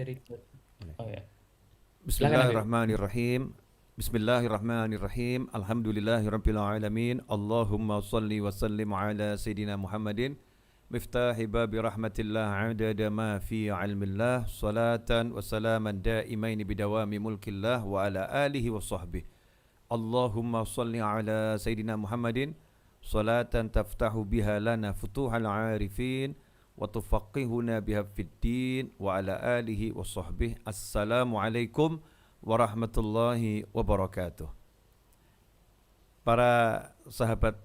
record. Oh ya. Silakan Habib. Bismillahirrahmanirrahim. Bismillahirrahmanirrahim. Alhamdulillahirabbil alamin. Allahumma shalli wa sallim ala sayidina Muhammadin miftahi babi rahmatillah adada ma fi ilmillah salatan wa salaman daimain bidawami mulkillah wa ala alihi wa sahbihi. Allahumma shalli ala sayidina Muhammadin salatan taftahu biha lana futuhal arifin wa tufaqihuna biha fid din wa ala alihi wa sahbihi. Assalamualaikum warahmatullahi wabarakatuh. Para sahabat,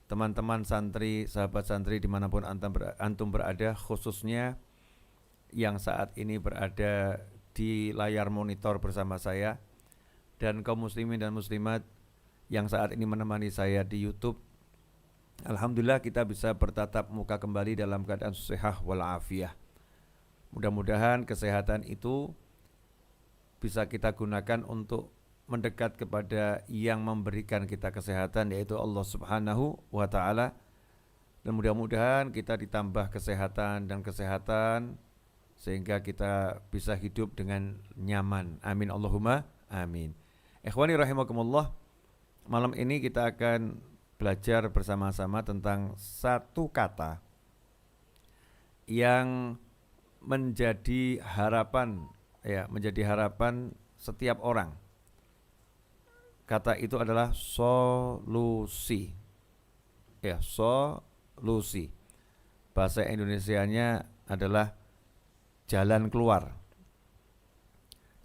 teman-teman santri, sahabat santri dimanapun antum berada, khususnya yang saat ini berada di layar monitor bersama saya, dan kaum muslimin dan muslimat yang saat ini menemani saya di YouTube. Alhamdulillah kita bisa bertatap muka kembali dalam keadaan sehat walafiat. Mudah-mudahan kesehatan itu bisa kita gunakan untuk mendekat kepada yang memberikan kita kesehatan, yaitu Allah Subhanahu wa ta'ala. Dan mudah-mudahan kita ditambah kesehatan dan kesehatan sehingga kita bisa hidup dengan nyaman. Amin Allahumma amin. Ikhwani rahimakumullah, malam ini kita akan belajar bersama-sama tentang satu kata yang menjadi harapan setiap orang. Kata itu adalah solusi. Solusi. Bahasa Indonesianya adalah jalan keluar.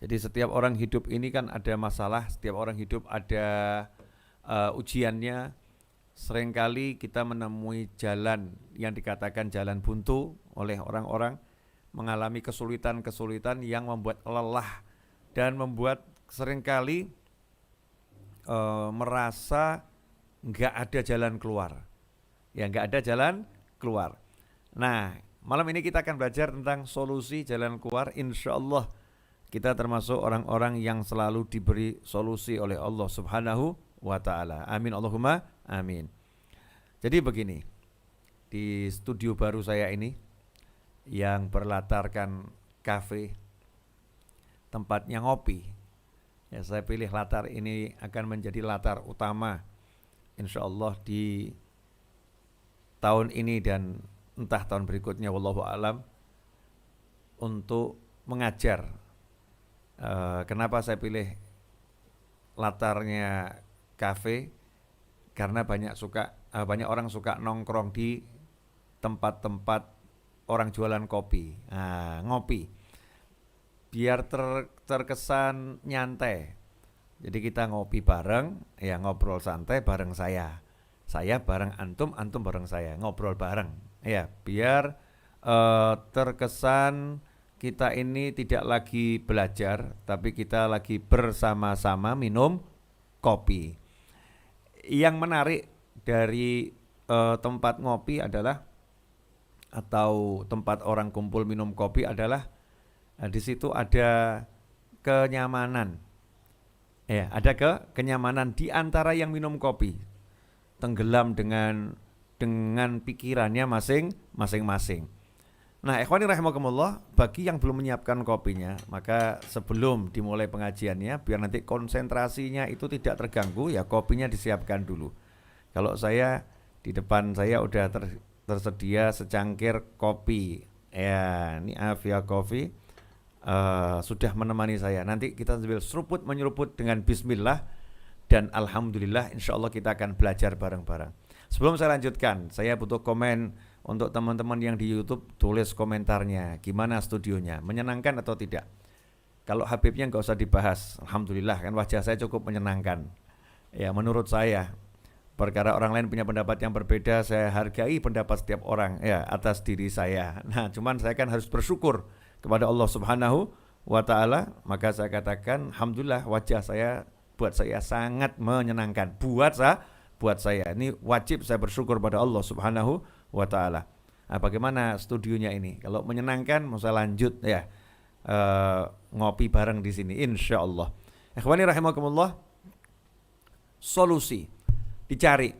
Jadi setiap orang hidup ini kan ada masalah, setiap orang hidup ada ujiannya. Seringkali kita menemui jalan yang dikatakan jalan buntu oleh orang-orang, mengalami kesulitan-kesulitan yang membuat lelah dan membuat seringkali merasa nggak ada jalan keluar. Ya, nggak ada jalan keluar. Nah, malam ini kita akan belajar tentang solusi jalan keluar. Insya Allah kita termasuk orang-orang yang selalu diberi solusi oleh Allah Subhanahu wa ta'ala. Amin Allahumma amin. Jadi begini, di studio baru saya ini yang berlatarkan kafe, tempatnya ngopi. Ya, saya pilih latar ini akan menjadi latar utama insyaallah di tahun ini dan entah tahun berikutnya, wallahu alam, untuk mengajar. Kenapa saya pilih latarnya kafe? Karena banyak orang suka nongkrong di tempat-tempat orang jualan kopi, ngopi, biar terkesan nyantai. Jadi kita ngopi bareng, ya ngobrol santai bareng saya bareng antum, antum bareng saya, ngobrol bareng, ya biar terkesan kita ini tidak lagi belajar, tapi kita lagi bersama-sama minum kopi. Yang menarik dari tempat ngopi adalah, atau tempat orang kumpul minum kopi adalah, di situ ada kenyamanan. Ya, ada kenyamanan di antara yang minum kopi. Tenggelam dengan pikirannya masing-masing. Nah, ikhwani rahimakumullah, bagi yang belum menyiapkan kopinya, maka sebelum dimulai pengajiannya, biar nanti konsentrasinya itu tidak terganggu, ya kopinya disiapkan dulu. Kalau saya, di depan saya udah tersedia secangkir kopi. Ya, ini Afia Coffee sudah menemani saya. Nanti kita sambil seruput menyeruput dengan bismillah, dan alhamdulillah insyaallah kita akan belajar bareng-bareng. Sebelum saya lanjutkan, saya butuh komen untuk teman-teman yang di YouTube. Tulis komentarnya, gimana studionya, menyenangkan atau tidak. Kalau Habibnya nggak usah dibahas, alhamdulillah kan wajah saya cukup menyenangkan. Ya, menurut saya, perkara orang lain punya pendapat yang berbeda, saya hargai pendapat setiap orang ya atas diri saya. Nah, cuman saya kan harus bersyukur kepada Allah Subhanahu wa ta'ala. Maka saya katakan alhamdulillah, wajah saya buat saya sangat menyenangkan. Buat saya ini wajib saya bersyukur pada Allah Subhanahu wa ta'ala. Nah, bagaimana studionya ini? Kalau menyenangkan, mau saya lanjut ya ngopi bareng di sini insyaallah. Ikhwani rahimakumullah, solusi dicari,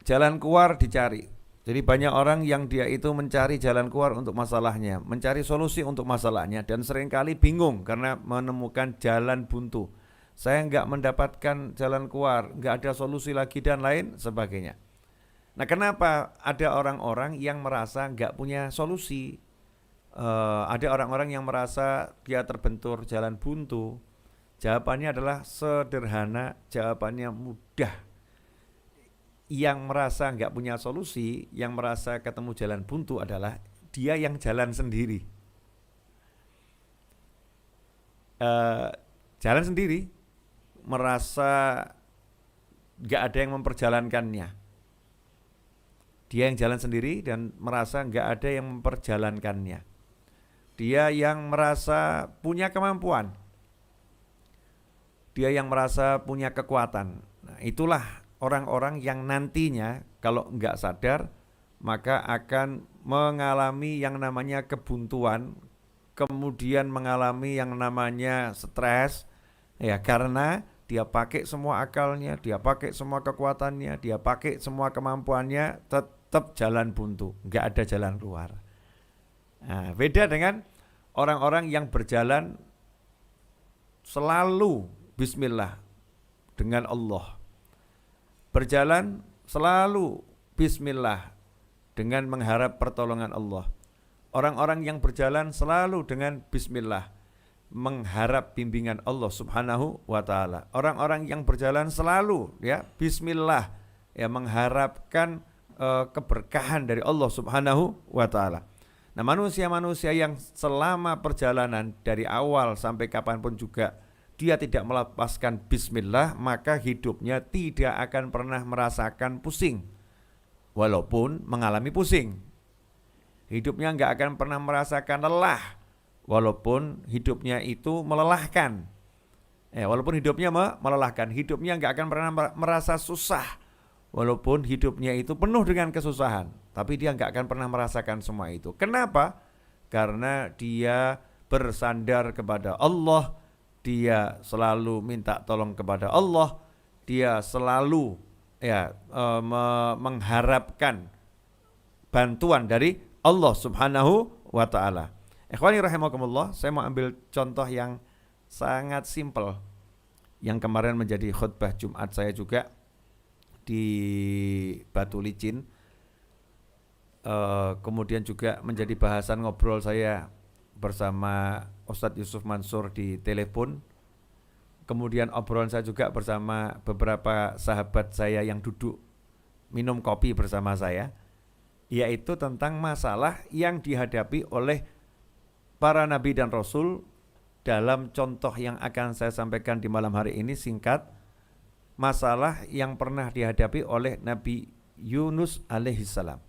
jalan keluar dicari. Jadi banyak orang yang dia itu mencari jalan keluar untuk masalahnya, mencari solusi untuk masalahnya, dan seringkali bingung karena menemukan jalan buntu. Saya nggak mendapatkan jalan keluar, nggak ada solusi lagi dan lain sebagainya. Nah, kenapa ada orang-orang yang merasa nggak punya solusi? Ada orang-orang yang merasa dia terbentur jalan buntu. Jawabannya adalah sederhana, jawabannya mudah. Yang merasa nggak punya solusi, yang merasa ketemu jalan buntu adalah dia yang jalan sendiri. Jalan sendiri, merasa nggak ada yang memperjalankannya. Dia yang jalan sendiri dan merasa nggak ada yang memperjalankannya. Dia yang merasa punya kemampuan. Dia yang merasa punya kekuatan. Nah, itulah orang-orang yang nantinya kalau nggak sadar maka akan mengalami yang namanya kebuntuan, kemudian mengalami yang namanya stres, ya karena dia pakai semua akalnya, dia pakai semua kekuatannya, dia pakai semua kemampuannya, tetap jalan buntu, nggak ada jalan keluar. Nah, beda dengan orang-orang yang berjalan selalu bismillah dengan Allah. Berjalan selalu bismillah dengan mengharap pertolongan Allah. Orang-orang yang berjalan selalu dengan bismillah, mengharap bimbingan Allah Subhanahu wa taala. Orang-orang yang berjalan selalu ya bismillah, ya mengharapkan keberkahan dari Allah Subhanahu wa taala. Nah, manusia-manusia yang selama perjalanan dari awal sampai kapanpun juga dia tidak melepaskan bismillah, maka hidupnya tidak akan pernah merasakan pusing. Walaupun mengalami pusing. Hidupnya enggak akan pernah merasakan lelah. Walaupun hidupnya itu melelahkan. Walaupun hidupnya melelahkan, hidupnya enggak akan pernah merasa susah. Walaupun hidupnya itu penuh dengan kesusahan, tapi dia enggak akan pernah merasakan semua itu. Kenapa? Karena dia bersandar kepada Allah, dia selalu minta tolong kepada Allah, dia selalu mengharapkan bantuan dari Allah Subhanahu wa taala. Ikhwani rahimakumullah, saya mau ambil contoh yang sangat simpel yang kemarin menjadi khutbah Jumat saya juga di Batu Licin, kemudian juga menjadi bahasan ngobrol saya bersama Ustadz Yusuf Mansur di telepon, kemudian obrolan saya juga bersama beberapa sahabat saya yang duduk minum kopi bersama saya, yaitu tentang masalah yang dihadapi oleh para nabi dan rasul. Dalam contoh yang akan saya sampaikan di malam hari ini singkat, masalah yang pernah dihadapi oleh Nabi Yunus alaihissalam.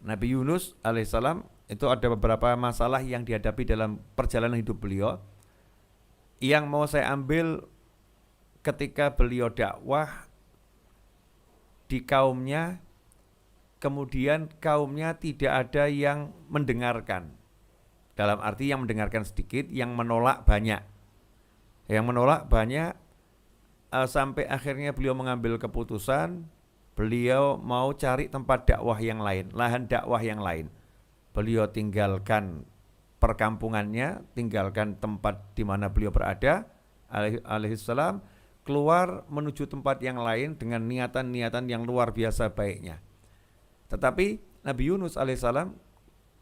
Nabi Yunus alaihissalam itu ada beberapa masalah yang dihadapi dalam perjalanan hidup beliau. Yang mau saya ambil ketika beliau dakwah di kaumnya, kemudian kaumnya tidak ada yang mendengarkan. Dalam arti yang mendengarkan sedikit, yang menolak banyak. Yang menolak banyak, sampai akhirnya beliau mengambil keputusan, beliau mau cari tempat dakwah yang lain, lahan dakwah yang lain. Beliau tinggalkan perkampungannya, tinggalkan tempat di mana beliau berada, alaihissalam, keluar menuju tempat yang lain dengan niatan-niatan yang luar biasa baiknya. Tetapi Nabi Yunus alaihissalam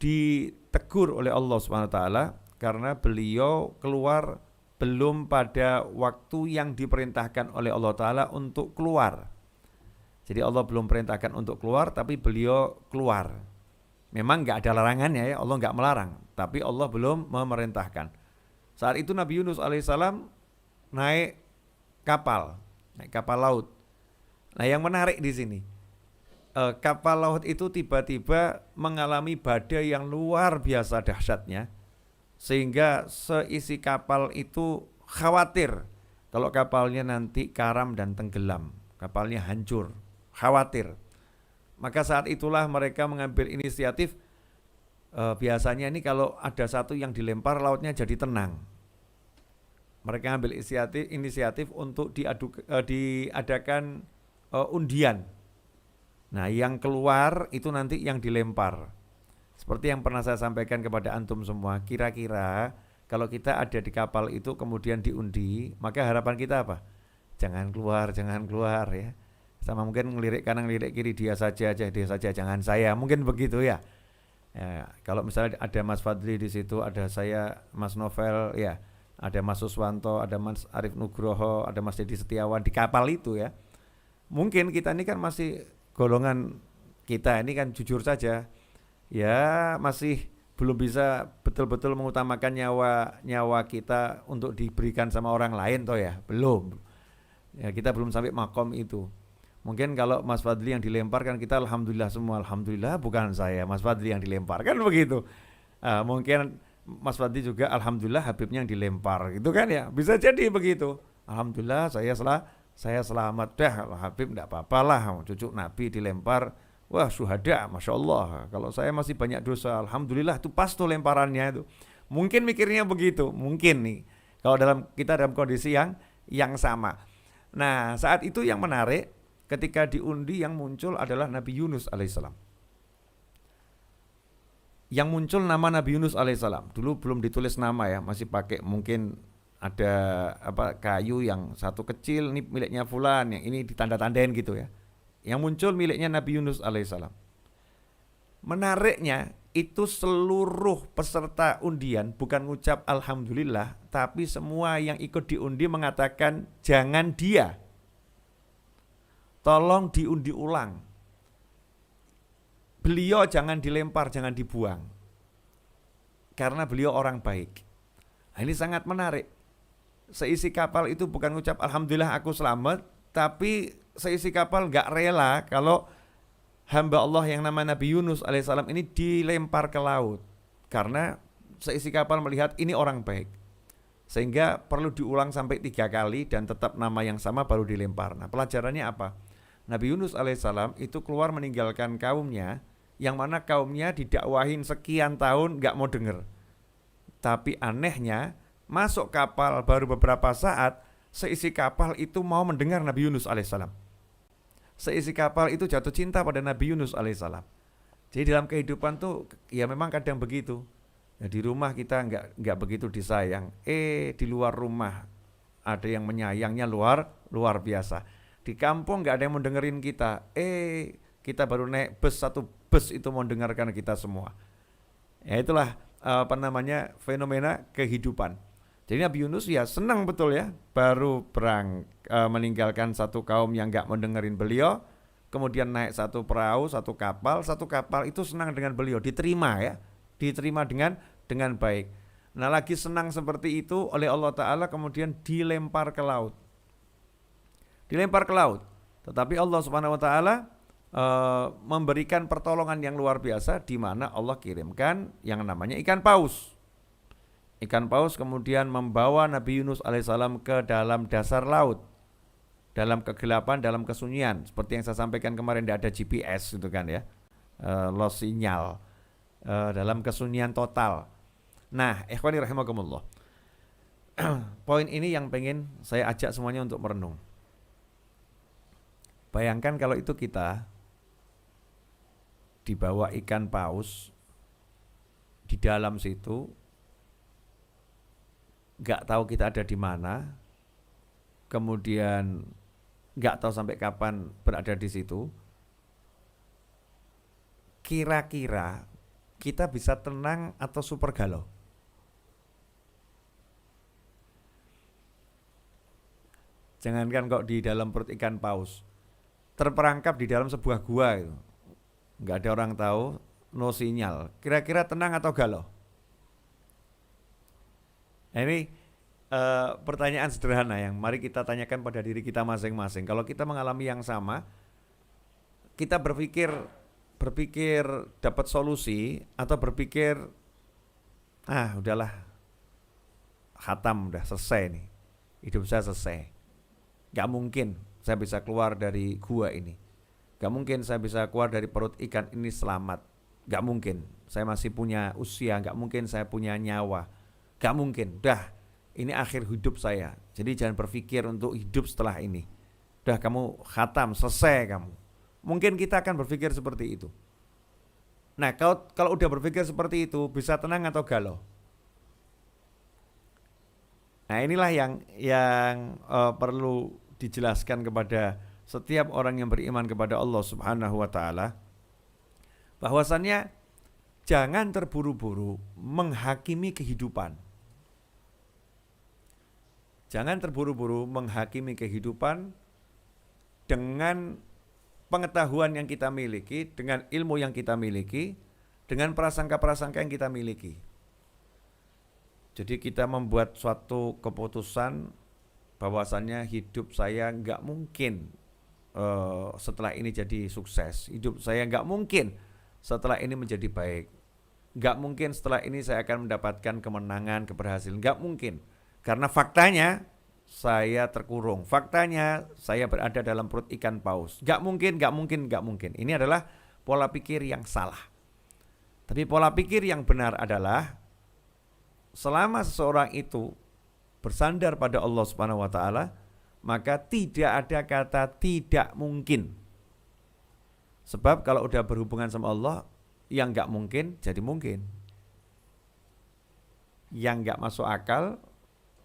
ditegur oleh Allah SWT karena beliau keluar belum pada waktu yang diperintahkan oleh Allah Ta'ala untuk keluar. Jadi Allah belum perintahkan untuk keluar, tapi beliau keluar. Memang nggak ada larangannya ya, Allah nggak melarang, tapi Allah belum memerintahkan. Saat itu Nabi Yunus alaihissalam naik kapal laut. Nah, yang menarik di sini, kapal laut itu tiba-tiba mengalami badai yang luar biasa dahsyatnya, sehingga seisi kapal itu khawatir kalau kapalnya nanti karam dan tenggelam, kapalnya hancur, khawatir. Maka saat itulah mereka mengambil inisiatif, biasanya ini kalau ada satu yang dilempar lautnya jadi tenang. Mereka ambil inisiatif untuk diadakan undian. Nah, yang keluar itu nanti yang dilempar. Seperti yang pernah saya sampaikan kepada antum semua, kira-kira kalau kita ada di kapal itu kemudian diundi, maka harapan kita apa? Jangan keluar ya. Sama mungkin ngelirik kanan, ngelirik kiri, dia saja, jangan saya. Mungkin begitu ya. Ya, kalau misalnya ada Mas Fadli di situ, ada saya, Mas Novel, ya, ada Mas Suswanto, ada Mas Arif Nugroho, ada Mas Dedi Setiawan di kapal itu ya. Mungkin kita ini kan masih golongan kita ini kan jujur saja, ya masih belum bisa betul-betul mengutamakan nyawa kita untuk diberikan sama orang lain toh ya, belum. Ya kita belum sampai makom itu. Mungkin kalau Mas Fadli yang dilempar kan kita alhamdulillah semua, alhamdulillah bukan saya, Mas Fadli yang dilempar kan begitu. Mungkin Mas Fadli juga alhamdulillah Habibnya yang dilempar gitu kan ya, bisa jadi begitu. Alhamdulillah saya selamat dah, Habib enggak apa-apalah, cucu Nabi dilempar, wah syuhada, Masya Allah. Kalau saya masih banyak dosa, alhamdulillah itu pas tuh lemparannya itu. Mungkin mikirnya begitu, mungkin nih. Kalau kita dalam kondisi yang sama. Nah saat itu yang menarik, ketika diundi yang muncul adalah Nabi Yunus alaihissalam. Yang muncul nama Nabi Yunus alaihissalam. Dulu belum ditulis nama ya, masih pakai mungkin ada kayu yang satu kecil, ini miliknya fulan, yang ini ditanda-tandain gitu ya. Yang muncul miliknya Nabi Yunus alaihissalam. Menariknya itu seluruh peserta undian bukan ngucap alhamdulillah, tapi semua yang ikut diundi mengatakan jangan dia. Tolong diundi ulang. Beliau jangan dilempar, jangan dibuang. Karena beliau orang baik. Nah, ini sangat menarik. Seisi kapal itu bukan ngucap alhamdulillah aku selamat, tapi seisi kapal gak rela kalau hamba Allah yang nama Nabi Yunus alaihissalam ini dilempar ke laut. Karena seisi kapal melihat ini orang baik. Sehingga perlu diulang sampai 3 kali dan tetap nama yang sama baru dilempar. Nah pelajarannya apa? Nabi Yunus alaihissalam itu keluar meninggalkan kaumnya, yang mana kaumnya didakwahin sekian tahun gak mau denger. Tapi anehnya masuk kapal baru beberapa saat, seisi kapal itu mau mendengar Nabi Yunus alaihissalam. Seisi kapal itu jatuh cinta pada Nabi Yunus alaihissalam. Jadi dalam kehidupan tuh ya memang kadang begitu. Ya, di rumah kita nggak begitu disayang. Di luar rumah ada yang menyayangnya luar biasa. Di kampung nggak ada yang mau dengerin kita. Kita baru naik bus, satu bus itu mau dengarkan kita semua. Ya itulah fenomena kehidupan. Jadi Nabi Yunus ya senang betul ya, baru meninggalkan satu kaum yang nggak mendengarin beliau, kemudian naik satu perahu, satu kapal itu senang dengan beliau, diterima dengan baik. Nah lagi senang seperti itu oleh Allah Ta'ala kemudian dilempar ke laut. Tetapi Allah Subhanahu Wa Ta'ala memberikan pertolongan yang luar biasa, di mana Allah kirimkan yang namanya ikan paus. Ikan paus kemudian membawa Nabi Yunus alaihissalam ke dalam dasar laut, dalam kegelapan, dalam kesunyian. Seperti yang saya sampaikan kemarin, tidak ada GPS itu kan ya, lost sinyal, dalam kesunyian total. Nah, ikhwani rahimakumullah, poin ini yang pengen saya ajak semuanya untuk merenung. Bayangkan kalau itu kita dibawa ikan paus di dalam situ, gak tahu kita ada di mana, kemudian gak tahu sampai kapan berada di situ. Kira-kira kita bisa tenang atau super galau? Jangankan kok di dalam perut ikan paus, terperangkap di dalam sebuah gua itu, gak ada orang tahu, no sinyal. Kira-kira tenang atau galau? Nah, ini pertanyaan sederhana yang mari kita tanyakan pada diri kita masing-masing. Kalau kita mengalami yang sama, kita berpikir dapat solusi atau berpikir udahlah, khatam, udah selesai nih, hidup saya selesai, gak mungkin saya bisa keluar dari gua ini, gak mungkin saya bisa keluar dari perut ikan ini selamat, gak mungkin, saya masih punya usia, gak mungkin saya punya nyawa, gak mungkin, dah ini akhir hidup saya. Jadi jangan berpikir untuk hidup setelah ini. Dah kamu khatam, selesai kamu. mungkin kita akan berpikir seperti itu. Nah, kalau udah berpikir seperti itu, bisa tenang atau galau? Nah, inilah yang perlu dijelaskan kepada setiap orang yang beriman kepada Allah Subhanahu wa taala, bahwasannya jangan terburu-buru menghakimi kehidupan. Jangan terburu-buru menghakimi kehidupan dengan pengetahuan yang kita miliki, dengan ilmu yang kita miliki, dengan prasangka-prasangka yang kita miliki. Jadi kita membuat suatu keputusan bahwasannya hidup saya nggak mungkin setelah ini jadi sukses. Hidup saya nggak mungkin setelah ini menjadi baik. Nggak mungkin setelah ini saya akan mendapatkan kemenangan, keberhasilan. Nggak mungkin. Karena faktanya saya terkurung. Faktanya saya berada dalam perut ikan paus. Nggak mungkin. Ini adalah pola pikir yang salah. Tapi pola pikir yang benar adalah selama seseorang itu bersandar pada Allah Subhanahu wa taala, maka tidak ada kata tidak mungkin. Sebab kalau udah berhubungan sama Allah, yang nggak mungkin jadi mungkin. Yang nggak masuk akal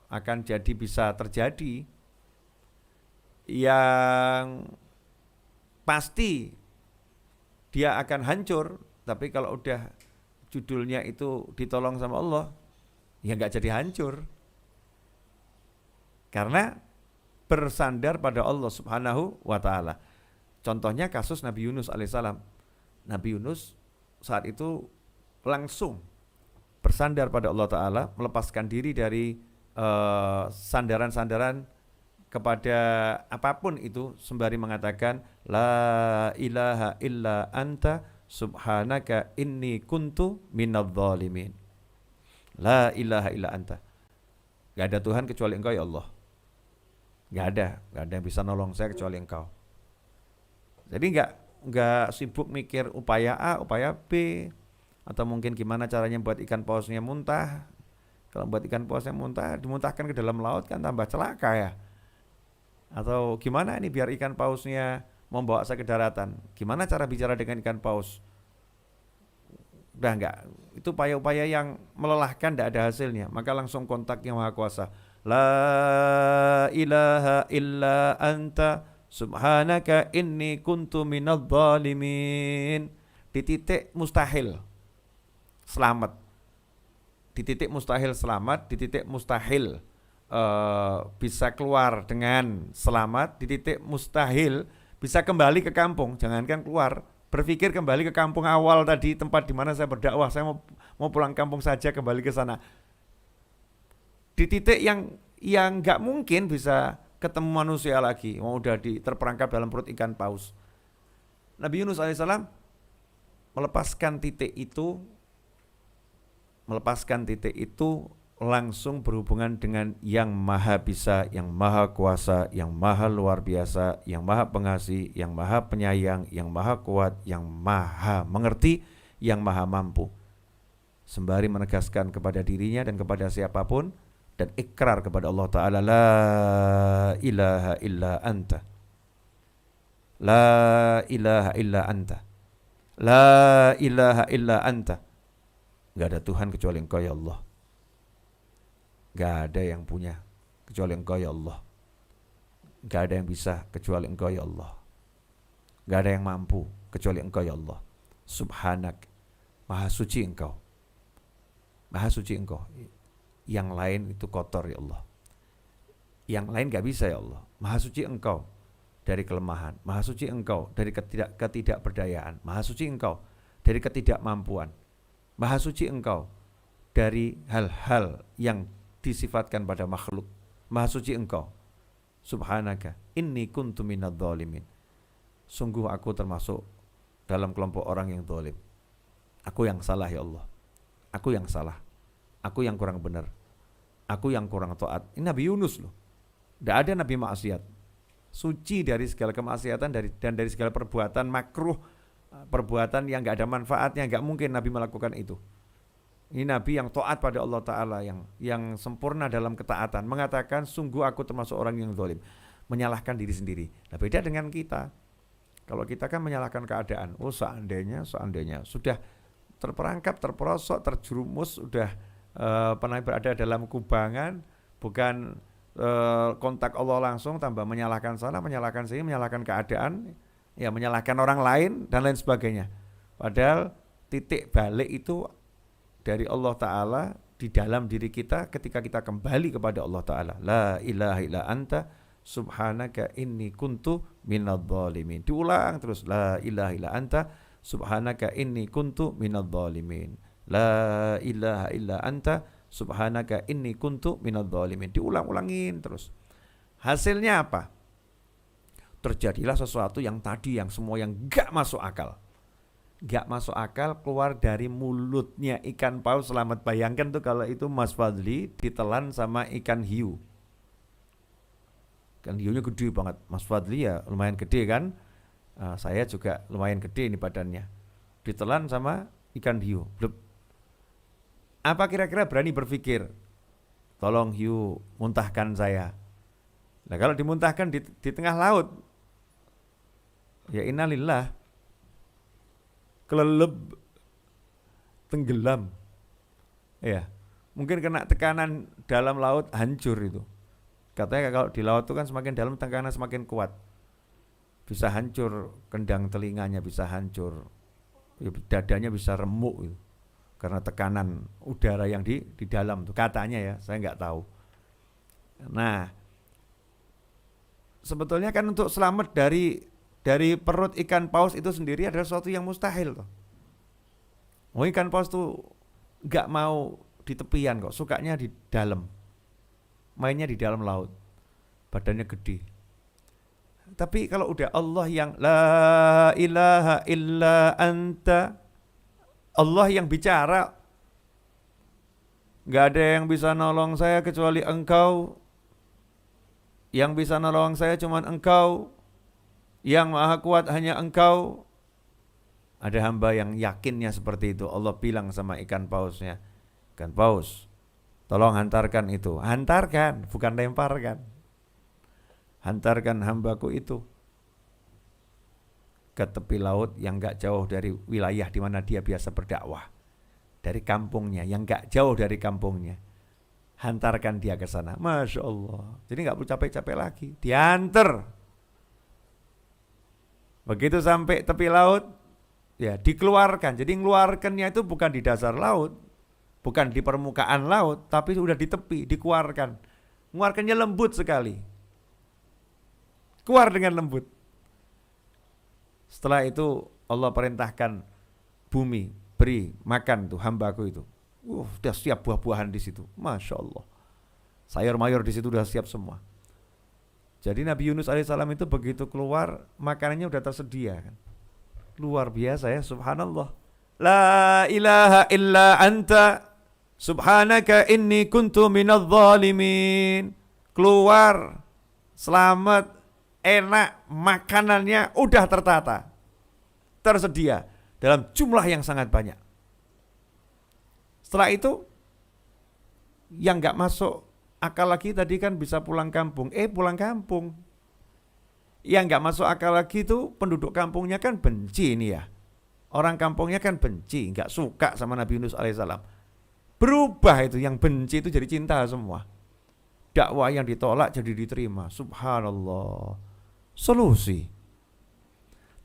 akan jadi bisa terjadi. Yang pasti dia akan hancur, tapi kalau udah judulnya itu ditolong sama Allah, ya nggak jadi hancur. Karena bersandar pada Allah Subhanahu wa taala. Contohnya kasus Nabi Yunus alaihissalam. Nabi Yunus saat itu langsung bersandar pada Allah taala, melepaskan diri dari sandaran-sandaran kepada apapun itu, sembari mengatakan la ilaha illa anta subhanaka inni kuntu minadh dhalimin. La ilaha illa anta. Gak ada Tuhan kecuali Engkau ya Allah. Gak ada yang bisa nolong saya kecuali Engkau. Jadi gak sibuk mikir upaya A, upaya B, atau mungkin gimana caranya buat ikan pausnya muntah. Kalau buat ikan pausnya muntah, dimuntahkan ke dalam laut kan tambah celaka ya. Atau gimana ini biar ikan pausnya membawa saya ke daratan. Gimana cara bicara dengan ikan paus? Udah enggak, itu upaya-upaya yang melelahkan, tidak ada hasilnya. Maka langsung kontak Yang Maha Kuasa. La ilaha illa anta subhanaka inni kuntu minadh dhalimin. Di titik mustahil selamat. Di titik mustahil selamat, di titik mustahil bisa keluar dengan selamat, di titik mustahil bisa kembali ke kampung. Jangankan keluar, berpikir kembali ke kampung awal tadi, tempat di mana saya berdakwah. Saya mau pulang kampung saja, kembali ke sana. Di titik yang nggak mungkin bisa ketemu manusia lagi, mau udah terperangkap dalam perut ikan paus. Nabi Yunus alaihissalam melepaskan titik itu langsung berhubungan dengan Yang Maha Bisa, Yang Maha Kuasa, Yang Maha Luar Biasa, Yang Maha Pengasih, Yang Maha Penyayang, Yang Maha Kuat, Yang Maha Mengerti, Yang Maha Mampu. Sembari menegaskan kepada dirinya dan kepada siapapun, dan ikrar kepada Allah Ta'ala, la ilaha illa anta, la ilaha illa anta, la ilaha illa anta. Gak ada Tuhan kecuali Engkau ya Allah. Gak ada yang punya kecuali Engkau ya Allah. Gak ada yang bisa kecuali Engkau ya Allah. Gak ada yang mampu kecuali Engkau ya Allah. Subhanak, Maha suci Engkau. Maha suci Engkau. Yang lain itu kotor ya Allah. Yang lain gak bisa ya Allah. Maha suci Engkau dari kelemahan. Maha suci Engkau dari ketidakberdayaan. Maha suci Engkau dari ketidakmampuan. Maha suci Engkau dari hal-hal yang disifatkan pada makhluk. Maha suci Engkau. Subhanaka inni kuntu minadh dhalimin. Sungguh aku termasuk dalam kelompok orang yang zalim. Aku yang salah ya Allah. Aku yang salah. Aku yang kurang benar. Aku yang kurang taat. Ini Nabi Yunus loh. Tidak ada Nabi maksiat. Suci dari segala kemaksiatan dan dari segala perbuatan makruh, perbuatan yang gak ada manfaatnya. Gak mungkin Nabi melakukan itu. Ini Nabi yang taat pada Allah Ta'ala, yang sempurna dalam ketaatan. Mengatakan sungguh aku termasuk orang yang zalim. Menyalahkan diri sendiri. Nah, beda dengan kita. Kalau kita kan menyalahkan keadaan. Oh seandainya sudah terperangkap, terperosok, terjerumus, sudah pernah berada dalam kubangan, bukan kontak Allah langsung, tambah menyalahkan sana, menyalahkan sini, menyalahkan keadaan, ya menyalahkan orang lain dan lain sebagainya. Padahal titik balik itu dari Allah Ta'ala di dalam diri kita ketika kita kembali kepada Allah Ta'ala. La ilaha illa anta subhanaka inni kuntu minadh-dhalimin. Diulang terus, la ilaha illa anta subhanaka inni kuntu minadh-dhalimin. La ilaha illa anta subhanaka inni kuntu minadh-dhalimin. Diulang-ulangin terus. Hasilnya apa? Terjadilah sesuatu yang tadi, yang semua yang gak masuk akal. Gak masuk akal keluar dari mulutnya ikan paus. Selamat, bayangkan tuh kalau itu Mas Fadli ditelan sama ikan hiu. Ikan hiunya gede banget. Mas Fadli ya lumayan gede kan. Saya juga lumayan gede ini badannya. Ditelan sama ikan hiu. Blep. Apa kira-kira berani berpikir, tolong hiu muntahkan saya. Nah kalau dimuntahkan di tengah laut, ya innalillah, kelelep, tenggelam. Ya, mungkin kena tekanan dalam laut, hancur itu. Katanya kalau di laut itu kan semakin dalam tekanan semakin kuat. Bisa hancur kendang telinganya, bisa hancur, ya, dadanya bisa remuk itu. Karena tekanan udara yang di dalam tuh katanya ya, saya nggak tahu. Nah, sebetulnya kan untuk selamat dari perut ikan paus itu sendiri adalah sesuatu yang mustahil tuh. Oh, ikan paus tuh nggak mau di tepian kok, sukanya di dalam, mainnya di dalam laut, badannya gede. Tapi kalau udah Allah yang la ilaha illa anta, Allah yang bicara, gak ada yang bisa nolong saya kecuali engkau, yang bisa nolong saya cuma engkau, yang maha kuat hanya engkau. Ada hamba yang yakinnya seperti itu. Allah bilang sama ikan pausnya, ikan paus, tolong hantarkan itu. Hantarkan, bukan lemparkan. Hantarkan hambaku itu ke tepi laut yang gak jauh dari wilayah di mana dia biasa berdakwah, dari kampungnya yang gak jauh dari kampungnya. Hantarkan dia ke sana. Masya Allah. Jadi gak perlu capek-capek lagi, diantar. Begitu sampai tepi laut, ya dikeluarkan. Jadi ngeluarkannya itu bukan di dasar laut, bukan di permukaan laut, tapi sudah di tepi, dikeluarkan. Mengeluarkannya lembut sekali, keluar dengan lembut. Setelah itu Allah perintahkan bumi, beri makan tuh hambaku itu. Udah siap buah-buahan di situ. Masya Allah. Sayur mayur di situ udah siap semua. Jadi Nabi Yunus alaihissalam itu begitu keluar, makanannya udah tersedia kan. Luar biasa ya, subhanallah. La ilaha illa anta subhanaka inni kuntu minadh-dhalimin. Keluar, selamat, enak, makanannya udah tertata, tersedia dalam jumlah yang sangat banyak. Setelah itu yang gak masuk akal lagi tadi kan bisa pulang kampung. Pulang kampung. Yang gak masuk akal lagi itu penduduk kampungnya kan benci ini ya. Orang kampungnya kan benci, gak suka sama Nabi Yunus alaihissalam. Berubah itu, yang benci itu jadi cinta semua. Dakwah yang ditolak jadi diterima. Subhanallah. Solusi.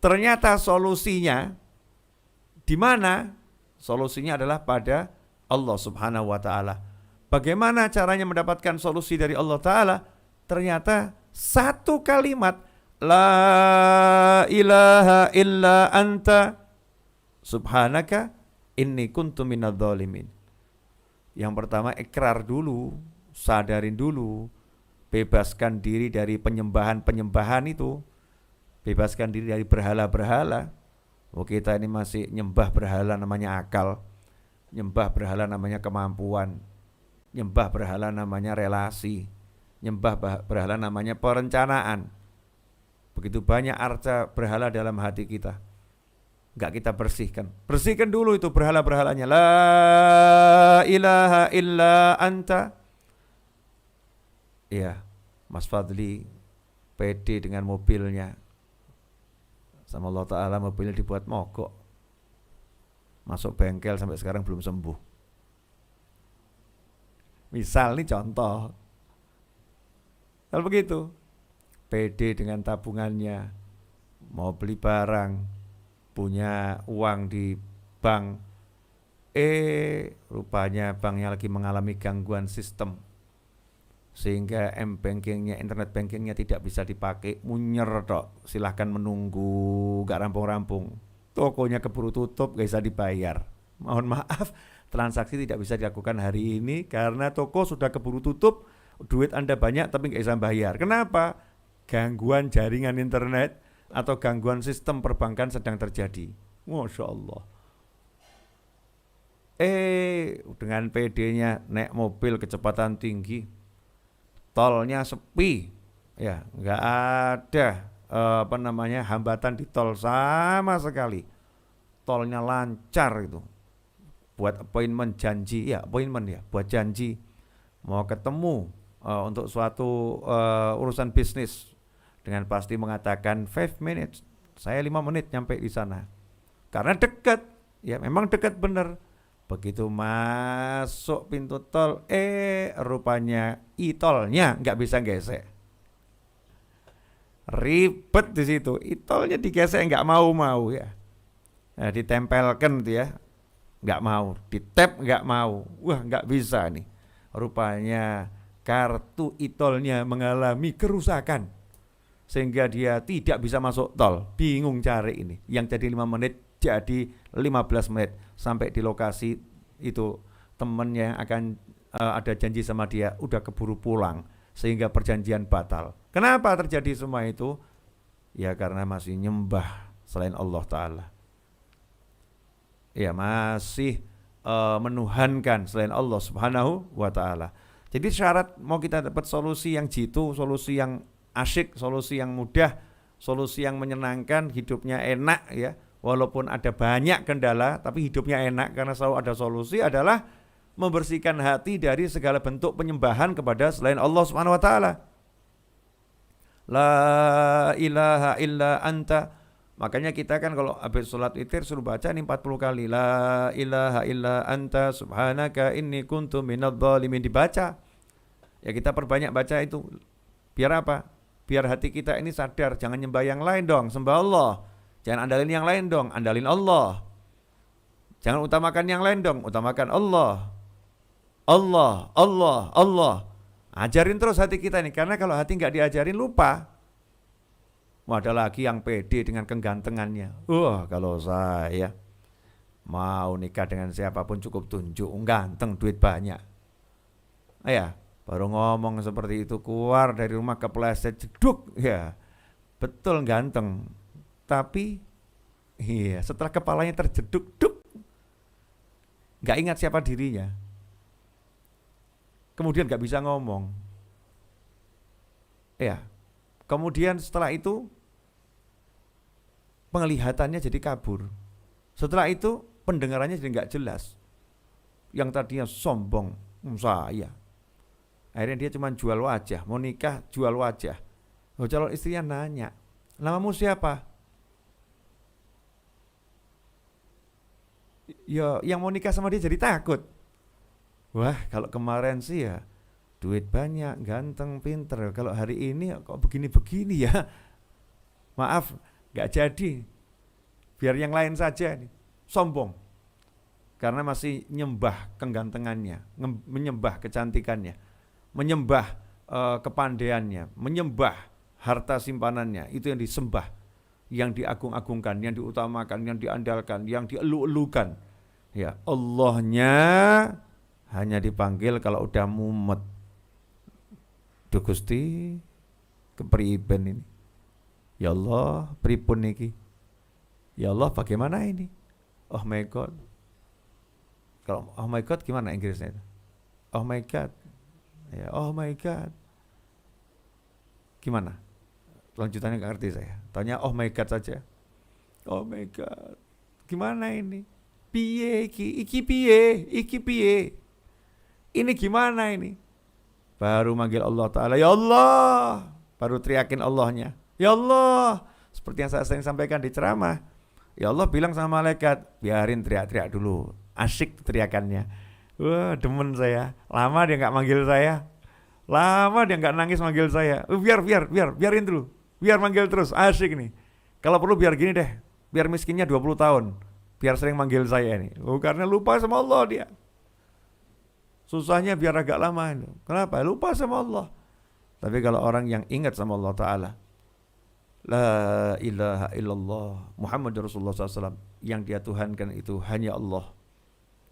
Ternyata solusinya di mana? Solusinya adalah pada Allah Subhanahu wa taala. Bagaimana caranya mendapatkan solusi dari Allah taala? Ternyata satu kalimat, la ilaha illa anta subhanaka inni kuntu minadh-dhalimin. Yang pertama ikrar dulu, sadarin dulu, bebaskan diri dari penyembahan-penyembahan itu, bebaskan diri dari berhala-berhala. Kita ini masih nyembah berhala namanya akal, nyembah berhala namanya kemampuan, nyembah berhala namanya relasi, nyembah berhala namanya perencanaan. Begitu banyak arca berhala dalam hati kita, enggak kita bersihkan. Bersihkan dulu itu berhala-berhalanya. La ilaha illa anta. Ya, Mas Fadli pede dengan mobilnya, sama Allah Ta'ala mobilnya dibuat mogok. Masuk bengkel sampai sekarang belum sembuh. Misal nih contoh. Kalau begitu, pede dengan tabungannya, mau beli barang, punya uang di bank, rupanya banknya lagi mengalami gangguan sistem. Sehingga m-bankingnya, internet bankingnya tidak bisa dipakai, munyer tok, silahkan menunggu, gak rampung-rampung. Tokonya keburu tutup, gak bisa dibayar. Mohon maaf, transaksi tidak bisa dilakukan hari ini karena toko sudah keburu tutup, duit Anda banyak tapi gak bisa bayar. Kenapa? Gangguan jaringan internet atau gangguan sistem perbankan sedang terjadi. Masya Allah. Dengan PD-nya naik mobil kecepatan tinggi, tolnya sepi, ya nggak ada hambatan di tol sama sekali, tolnya lancar itu. Buat appointment janji, buat janji mau ketemu untuk suatu urusan bisnis, dengan pasti mengatakan 5 minutes, saya 5 menit nyampe di sana, karena dekat, ya memang dekat bener. Begitu masuk pintu tol, rupanya e-tolnya nggak bisa gesek. Ribet di situ, e-tolnya digesek nggak mau ya. Nah, ditempelkan tuh ya, nggak mau, di-tap nggak mau, wah nggak bisa nih. Rupanya kartu e-tolnya mengalami kerusakan, sehingga dia tidak bisa masuk tol. Bingung cari ini, yang jadi 5 menit jadi 15 menit sampai di lokasi itu. Temennya yang akan ada janji sama dia udah keburu pulang, sehingga perjanjian batal. Kenapa terjadi semua itu? Ya karena masih nyembah selain Allah Ta'ala, ya masih menuhankan selain Allah Subhanahu wa Ta'ala. Jadi syarat mau kita dapat solusi yang jitu, solusi yang asyik, solusi yang mudah, solusi yang menyenangkan, hidupnya enak ya, walaupun ada banyak kendala tapi hidupnya enak karena selalu ada solusi, adalah membersihkan hati dari segala bentuk penyembahan kepada selain Allah Subhanahu wa Ta'ala. La ilaha illa anta. Makanya kita kan kalau habis sholat witir suruh baca ini 40 kali. La ilaha illa anta subhanaka inni kuntu minadh dhalimin, dibaca. Ya kita perbanyak baca itu. Biar apa? Biar hati kita ini sadar, jangan nyembah yang lain dong, sembah Allah. Jangan andalin yang lain dong, andalin Allah. Jangan utamakan yang lain dong, utamakan Allah. Allah, Allah, Allah. Ajarin terus hati kita ini, karena kalau hati nggak diajarin lupa. Ada lagi yang pede dengan kegantengannya. Kalau saya mau nikah dengan siapapun cukup tunjuk, ganteng, duit banyak. Baru ngomong seperti itu, keluar dari rumah kepleset, jeduk, ya betul ganteng. Tapi setelah kepalanya terjeduk, nggak ingat siapa dirinya. Kemudian nggak bisa ngomong. Kemudian setelah itu penglihatannya jadi kabur. Setelah itu pendengarannya jadi nggak jelas. Yang tadinya sombong, saya. Akhirnya dia cuma jual wajah, mau nikah jual wajah. Calon istrinya nanya, namamu siapa? Ya, yang mau nikah sama dia jadi takut. Wah, kalau kemarin sih ya duit banyak, ganteng, pinter. Kalau hari ini kok begini-begini ya. Maaf, gak jadi. Biar yang lain saja nih. Sombong. Karena masih nyembah kegantengannya, menyembah kecantikannya, menyembah kepandaiannya, menyembah harta simpanannya. Itu yang disembah, yang diagung-agungkan, yang diutamakan, yang diandalkan, yang dielu-elukan. Ya, Allahnya hanya dipanggil kalau udah mumet. Duh Gusti, kepriben ini. Ya Allah, pripun niki? Ya Allah, bagaimana ini? Oh my God. Kalau oh my God gimana Inggrisnya itu? Oh my God. Ya, oh my God. Gimana? Lanjutannya nggak ngerti saya. Tanya oh my God saja. Oh my God. Gimana ini? Piye iki piye? Ini gimana ini? Baru manggil Allah Ta'ala, ya Allah. Baru teriakin Allahnya. Ya Allah, Seperti yang saya sering sampaikan di ceramah. Ya Allah bilang sama malaikat, biarin teriak-teriak dulu. Asyik teriakannya. Wah, demen saya. Lama dia nggak manggil saya. Lama dia nggak nangis manggil saya. Biarin dulu. Biar manggil terus. Asyik nih. Kalau perlu biar gini deh. Biar miskinnya 20 tahun. Biar sering manggil saya ini. Karena lupa sama Allah dia. Susahnya biar agak lama itu. Kenapa? Lupa sama Allah. Tapi kalau orang yang ingat sama Allah Ta'ala, La ilaha illallah Muhammad Rasulullah SAW, yang dia tuhankan itu hanya Allah,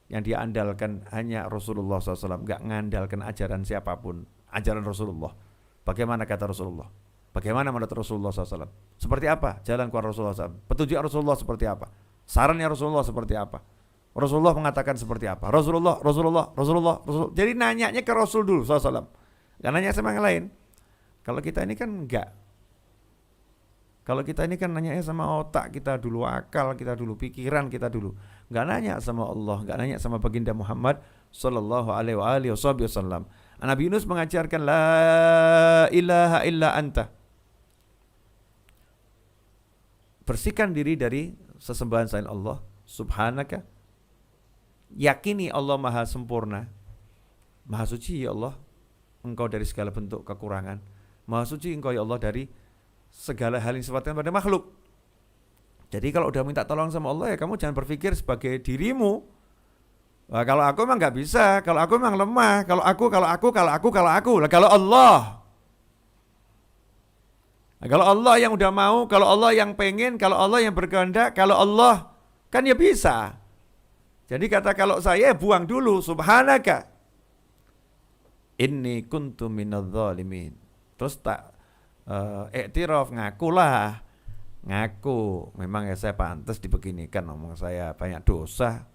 yang dia andalkan hanya Rasulullah SAW, gak ngandalkan ajaran siapapun, ajaran Rasulullah. Bagaimana kata Rasulullah? Bagaimana menurut Rasulullah SAW? Seperti apa jalan keluar Rasulullah SAW? Petunjuk Rasulullah seperti apa? Sarannya Rasulullah seperti apa? Rasulullah mengatakan seperti apa? Rasulullah. Jadi nanyanya ke Rasul dulu SAW, gak nanya sama yang lain. Kalau kita ini kan enggak. Kalau kita ini kan nanya sama otak kita dulu, akal kita dulu, pikiran kita dulu. Enggak nanya sama Allah, enggak nanya sama baginda Muhammad sallallahu alaihi wasallam. Nabi Yunus mengajarkan la ilaha illa anta. Bersihkan diri dari sesembahan selain Allah, subhanaka. Yakini Allah maha sempurna, maha suci ya Allah, engkau dari segala bentuk kekurangan. Maha suci engkau ya Allah dari segala hal yang sifatnya pada makhluk. Jadi kalau udah minta tolong sama Allah, ya kamu jangan berpikir sebagai dirimu. Wah, kalau aku memang nggak bisa, kalau aku memang lemah, kalau aku. Lah kalau Allah, nah, kalau Allah yang udah mau, kalau Allah yang pengen, kalau Allah yang berkehendak, kalau Allah kan ya bisa. Jadi kata kalau saya buang dulu, subhanaka inni kuntu minadz zalimin. Terus tak iktiraf, ngaku memang ya saya pantas dibeginikan, ngomong saya banyak dosa,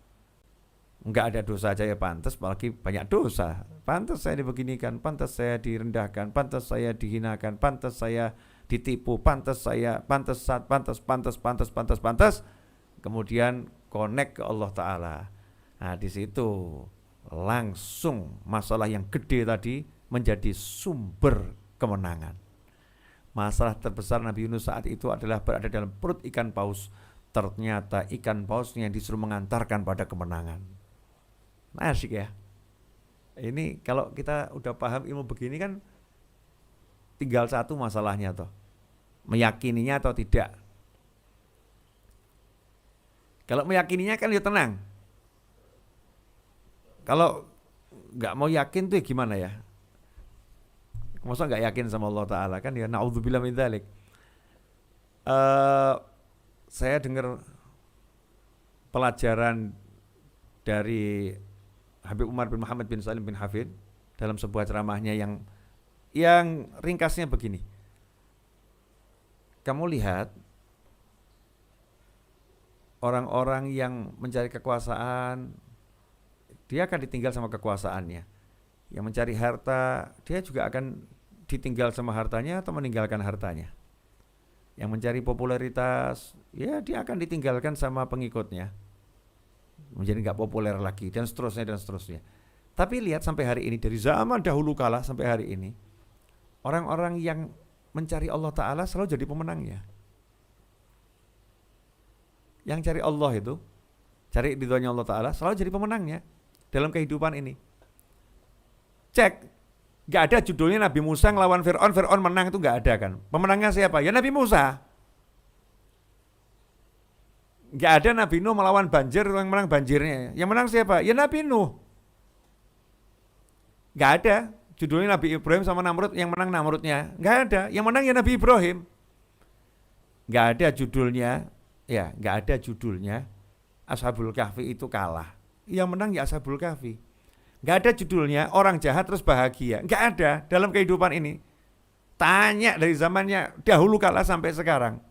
enggak ada dosa aja ya pantas, apalagi banyak dosa. Pantas saya dibeginikan, pantas saya direndahkan, pantas saya dihinakan, pantas saya ditipu, pantas. Kemudian connect ke Allah Ta'ala. Nah di situ langsung masalah yang gede tadi menjadi sumber kemenangan. Masalah terbesar Nabi Yunus saat itu adalah berada dalam perut ikan paus. Ternyata ikan pausnya yang disuruh mengantarkan pada kemenangan. Nah, asik ya. Ini kalau kita udah paham ilmu begini kan tinggal satu masalahnya toh. Meyakininya atau tidak. Kalau meyakininya kan ya tenang. Kalau nggak mau yakin tuh ya gimana ya? Masa nggak yakin sama Allah Ta'ala kan ya, na'udzubillah min dzalik. Saya dengar pelajaran dari Habib Umar bin Muhammad bin Salim bin Hafid dalam sebuah ceramahnya yang ringkasnya begini. Kamu lihat orang-orang yang mencari kekuasaan, dia akan ditinggal sama kekuasaannya. Yang mencari harta, dia juga akan ditinggal sama hartanya atau meninggalkan hartanya. Yang mencari popularitas, ya dia akan ditinggalkan sama pengikutnya, menjadi nggak populer lagi, dan seterusnya. Tapi lihat sampai hari ini, dari zaman dahulu kala sampai hari ini, orang-orang yang mencari Allah Ta'ala selalu jadi pemenangnya. Yang cari Allah itu, cari ridhonya Allah Ta'ala, selalu jadi pemenangnya dalam kehidupan ini. Cek, gak ada judulnya Nabi Musa ngelawan Fir'aun menang, itu gak ada kan. Pemenangnya siapa? Ya Nabi Musa. Gak ada Nabi Nuh melawan banjir, yang menang banjirnya. Yang menang siapa? Ya Nabi Nuh. Gak ada judulnya Nabi Ibrahim sama Namrud, yang menang Namrudnya. Gak ada, yang menang ya Nabi Ibrahim. Gak ada judulnya, ya gak ada judulnya Ashabul Kahfi itu kalah. Yang menang ya Ashabul Kahfi. Gak ada judulnya orang jahat terus bahagia. Gak ada dalam kehidupan ini. Tanya dari zamannya dahulu kala sampai sekarang.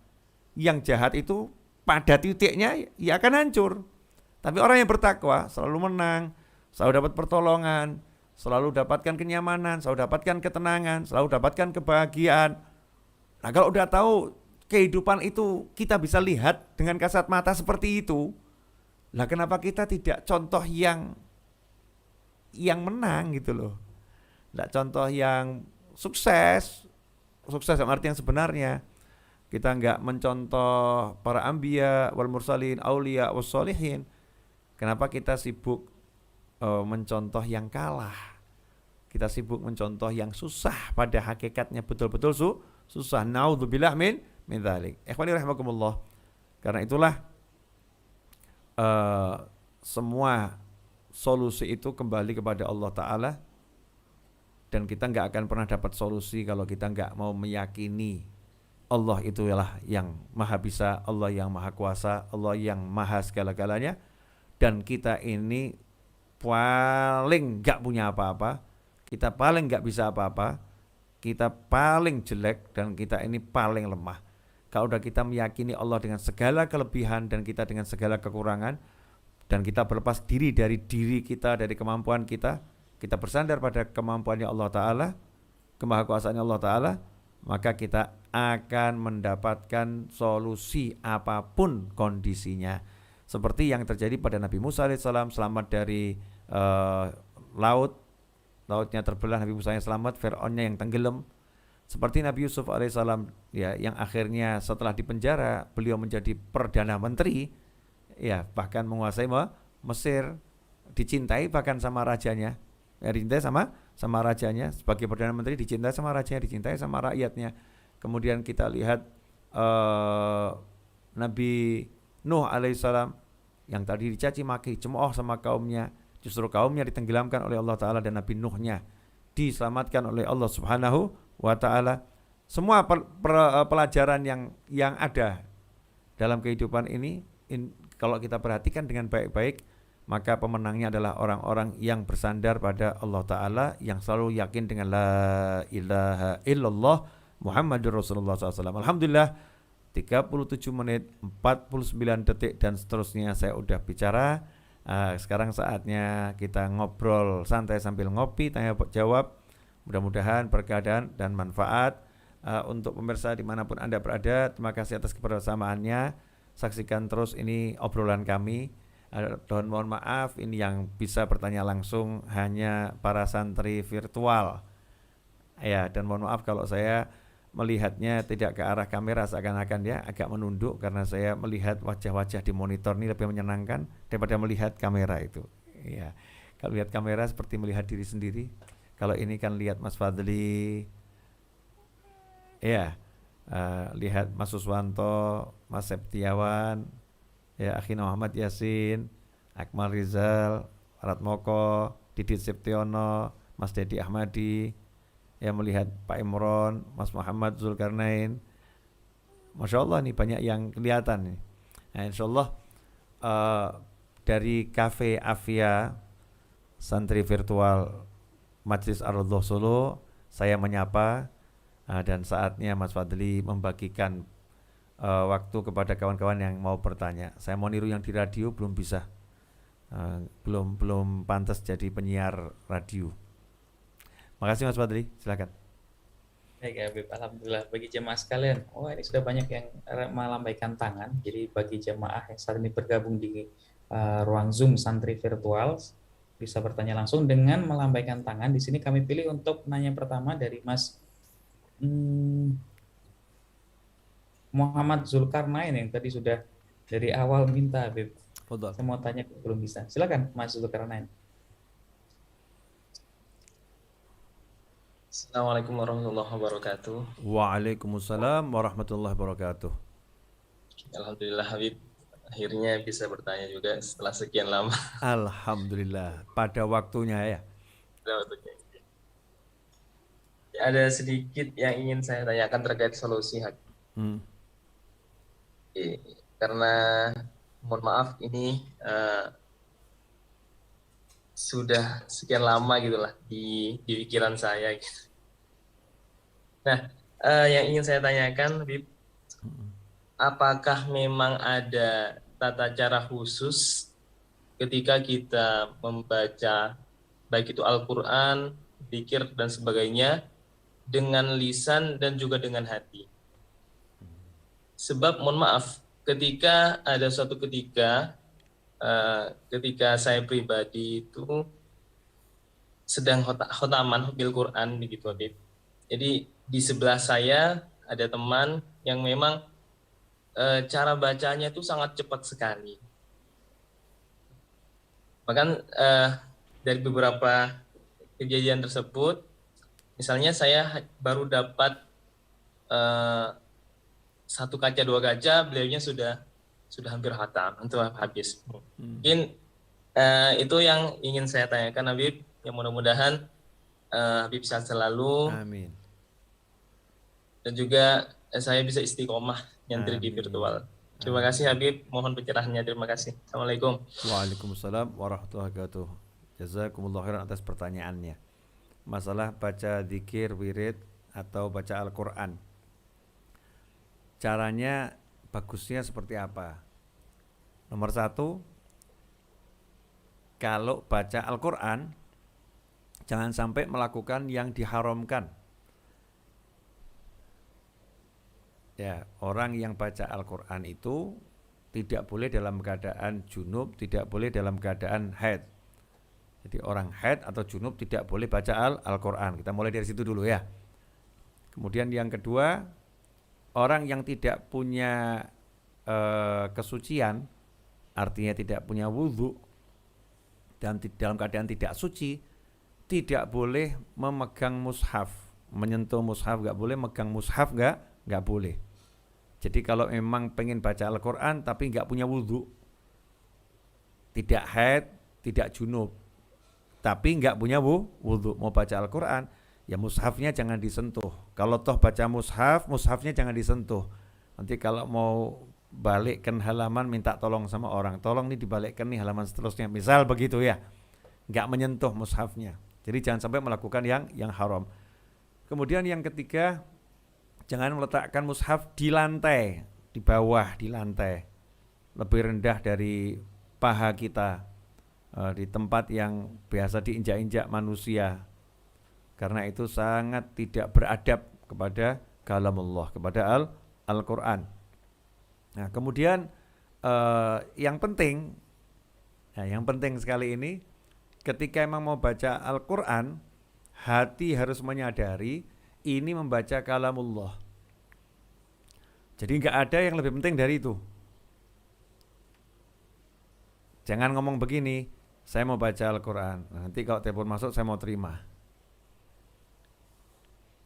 Yang jahat itu pada titiknya ya akan hancur. Tapi orang yang bertakwa selalu menang, selalu dapat pertolongan, selalu dapatkan kenyamanan, selalu dapatkan ketenangan, selalu dapatkan kebahagiaan. Nah kalau udah tahu kehidupan itu kita bisa lihat dengan kasat mata seperti itu, lah kenapa kita tidak contoh yang menang gitu loh. Tidak contoh yang sukses dalam arti yang sebenarnya. kita nggak mencontoh para anbiya wal mursalin, aulia was solihin? Kenapa kita sibuk mencontoh yang kalah? Kita sibuk mencontoh yang susah, pada hakikatnya betul-betul susah. Naudzubillah min dzalik. Ikhwani rahimakumullah. Karena itulah semua solusi itu kembali kepada Allah Ta'ala, dan kita nggak akan pernah dapat solusi kalau kita nggak mau meyakini Allah itulah yang maha bisa, Allah yang maha kuasa, Allah yang maha segala-galanya, dan kita ini paling nggak punya apa-apa, kita paling nggak bisa apa-apa, kita paling jelek, dan kita ini paling lemah. Kalau udah kita meyakini Allah dengan segala kelebihan dan kita dengan segala kekurangan, dan kita berlepas diri dari diri kita, dari kemampuan kita, kita bersandar pada kemampuannya Allah Ta'ala, kemahakuasaannya Allah Ta'ala, maka kita akan mendapatkan solusi apapun kondisinya. Seperti yang terjadi pada Nabi Musa alaihissalam, selamat dari lautnya terbelah, Nabi Musa yang selamat, Fir'aunnya yang tenggelam. Seperti Nabi Yusuf alaihissalam, ya, yang akhirnya setelah dipenjara beliau menjadi perdana menteri, ya, bahkan menguasai Mesir, dicintai bahkan sama rajanya, ya, dicintai sama rajanya, sebagai perdana menteri dicintai sama rajanya, dicintai sama rakyatnya. Kemudian kita lihat Nabi Nuh alaihissalam yang tadi dicaci maki, cemooh sama kaumnya, justru kaumnya ditenggelamkan oleh Allah Ta'ala, dan Nabi Nuhnya diselamatkan oleh Allah Subhanahu wa Ta'ala. Semua pelajaran yang ada dalam kehidupan ini, kalau kita perhatikan dengan baik-baik, maka pemenangnya adalah orang-orang yang bersandar pada Allah Ta'ala, yang selalu yakin dengan la ilaha illallah Muhammadur Rasulullah SAW. Alhamdulillah, 37 menit 49 detik dan seterusnya saya udah bicara. Sekarang saatnya kita ngobrol santai sambil ngopi, tanya jawab. Mudah-mudahan berkah dan manfaat untuk pemirsa dimanapun Anda berada. Terima kasih atas kebersamaannya. Saksikan terus ini obrolan kami. Dan mohon maaf, ini yang bisa bertanya langsung hanya para santri virtual. Ya, dan mohon maaf kalau saya melihatnya tidak ke arah kamera, seakan-akan ya agak menunduk, karena saya melihat wajah-wajah di monitor ini lebih menyenangkan daripada melihat kamera itu. Ya, kalau lihat kamera seperti melihat diri sendiri. Kalau ini kan lihat Mas Fadli, ya, lihat Mas Suswanto, Mas Septiawan, ya, Akhina Muhammad Yasin, Akmal Rizal, Ratmoko, Didit Septiono, Mas Dedi Ahmadi, ya, melihat Pak Imron, Mas Muhammad Zulkarnain. Masya Allah nih, banyak yang kelihatan nih. Nah, insya Allah dari Cafe Afia, santri virtual Majlis Ar-Raudhah Solo, saya menyapa, dan saatnya Mas Fadli membagikan waktu kepada kawan-kawan yang mau bertanya. Saya mau niru yang di radio, belum bisa, belum pantas jadi penyiar radio. Makasih Mas Fadli, silakan. Baik Habib, alhamdulillah. Bagi jemaah sekalian, ini sudah banyak yang melambaikan tangan. Jadi bagi jemaah yang saat ini bergabung di ruang Zoom santri virtual, bisa bertanya langsung dengan melambaikan tangan. Di sini kami pilih untuk nanya pertama dari Mas Muhammad Zulkarnain yang tadi sudah dari awal minta Habib. Saya mau tanya belum bisa. Silakan Mas Zulkarnain. Assalamualaikum warahmatullahi wabarakatuh. Waalaikumsalam warahmatullahi wabarakatuh. Alhamdulillah Habib, akhirnya bisa bertanya juga setelah sekian lama. Alhamdulillah, pada waktunya ya. Ada sedikit yang ingin saya tanyakan terkait solusi Habib. Karena mohon maaf ini sudah sekian lama gitulah di pikiran saya gitu. Nah, yang ingin saya tanyakan, Habib, apakah memang ada tata cara khusus ketika kita membaca baik itu Al-Quran, zikir dan sebagainya dengan lisan dan juga dengan hati? Sebab mohon maaf, ketika ada suatu ketika saya pribadi itu sedang khotaman Hufdzil Quran begitu Habib. Jadi di sebelah saya ada teman yang memang cara bacanya itu sangat cepat sekali. Bahkan dari beberapa kejadian tersebut, misalnya saya baru dapat satu kaca dua kaca, beliaunya sudah hampir hatam untuk habis. Mungkin itu yang ingin saya tanyakan Habib, yang mudah-mudahan Habib sehat selalu. Amin. Dan juga saya bisa istiqomah nyantri di Amin. virtual. Terima kasih Habib, mohon pencerahannya. Terima kasih. Assalamualaikum. Waalaikumsalam warahmatullahi wabarakatuh. Jazakumullah khairan atas pertanyaannya. Masalah baca zikir, wirid atau baca Al-Quran. Caranya bagusnya seperti apa? Nomor 1, kalau baca Al-Quran jangan sampai melakukan yang diharamkan. Ya, orang yang baca Al-Quran itu tidak boleh dalam keadaan junub, tidak boleh dalam keadaan haid. Jadi orang haid atau junub tidak boleh baca Al-Quran. Kita mulai dari situ dulu ya. Kemudian yang kedua, orang yang tidak punya kesucian, artinya tidak punya wudhu dan dalam keadaan tidak suci, tidak boleh memegang mushaf, menyentuh mushaf nggak boleh, megang mushaf nggak boleh. Jadi kalau memang pengen baca Al-Quran tapi nggak punya wudhu, tidak haid, tidak junub, tapi nggak punya wudhu, mau baca Al-Quran, ya mushafnya jangan disentuh. Kalau toh baca mushaf, mushafnya jangan disentuh. Nanti kalau mau balikkan halaman, minta tolong sama orang, tolong nih dibalikkan nih halaman seterusnya, misal begitu ya, nggak menyentuh mushafnya. Jadi jangan sampai melakukan yang haram. Kemudian yang ketiga, jangan meletakkan mushaf di lantai, di bawah, di lantai, lebih rendah dari paha kita, di tempat yang biasa diinjak-injak manusia, karena itu sangat tidak beradab kepada kalamullah, kepada Al-Quran. Nah kemudian yang penting sekali ini, ketika emang mau baca Al-Quran, hati harus menyadari ini membaca kalamullah. Jadi nggak ada yang lebih penting dari itu. Jangan ngomong begini, saya mau baca Al-Quran, nanti kalau telepon masuk saya mau terima.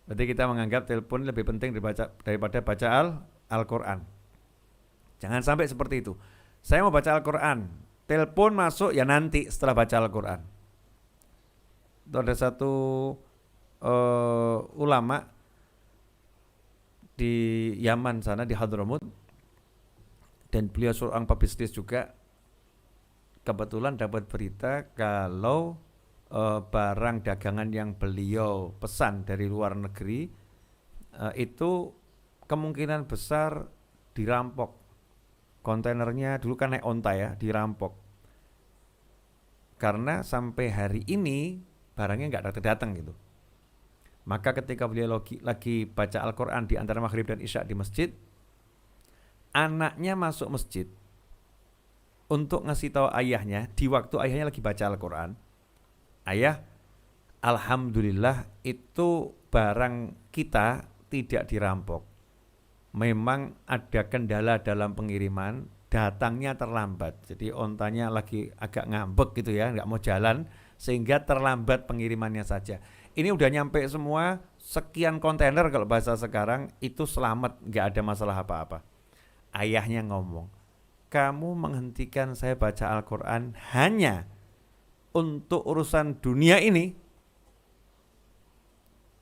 Berarti kita menganggap telepon lebih penting daripada baca Al-Quran. Jangan sampai seperti itu. Saya mau baca Al-Quran, telepon masuk ya nanti setelah baca Al-Quran. Itu ada satu ulama di Yaman sana, di Hadramut, dan beliau seorang pebisnis juga, kebetulan dapat berita kalau barang dagangan yang beliau pesan dari luar negeri itu kemungkinan besar dirampok. Kontainernya dulu kan naik onta ya, dirampok. Karena sampai hari ini barangnya nggak datang-datang gitu. Maka ketika beliau lagi baca Al-Quran di antara maghrib dan isya di masjid, anaknya masuk masjid untuk ngasih tahu ayahnya di waktu ayahnya lagi baca Al-Quran, ayah, alhamdulillah itu barang kita tidak dirampok. Memang ada kendala dalam pengiriman, datangnya terlambat. Jadi ontanya lagi agak ngambek gitu ya, nggak mau jalan, sehingga terlambat pengirimannya saja. Ini udah nyampe semua, sekian kontainer kalau bahasa sekarang, itu selamat, nggak ada masalah apa-apa. Ayahnya ngomong, kamu menghentikan saya baca Al-Quran hanya untuk urusan dunia ini.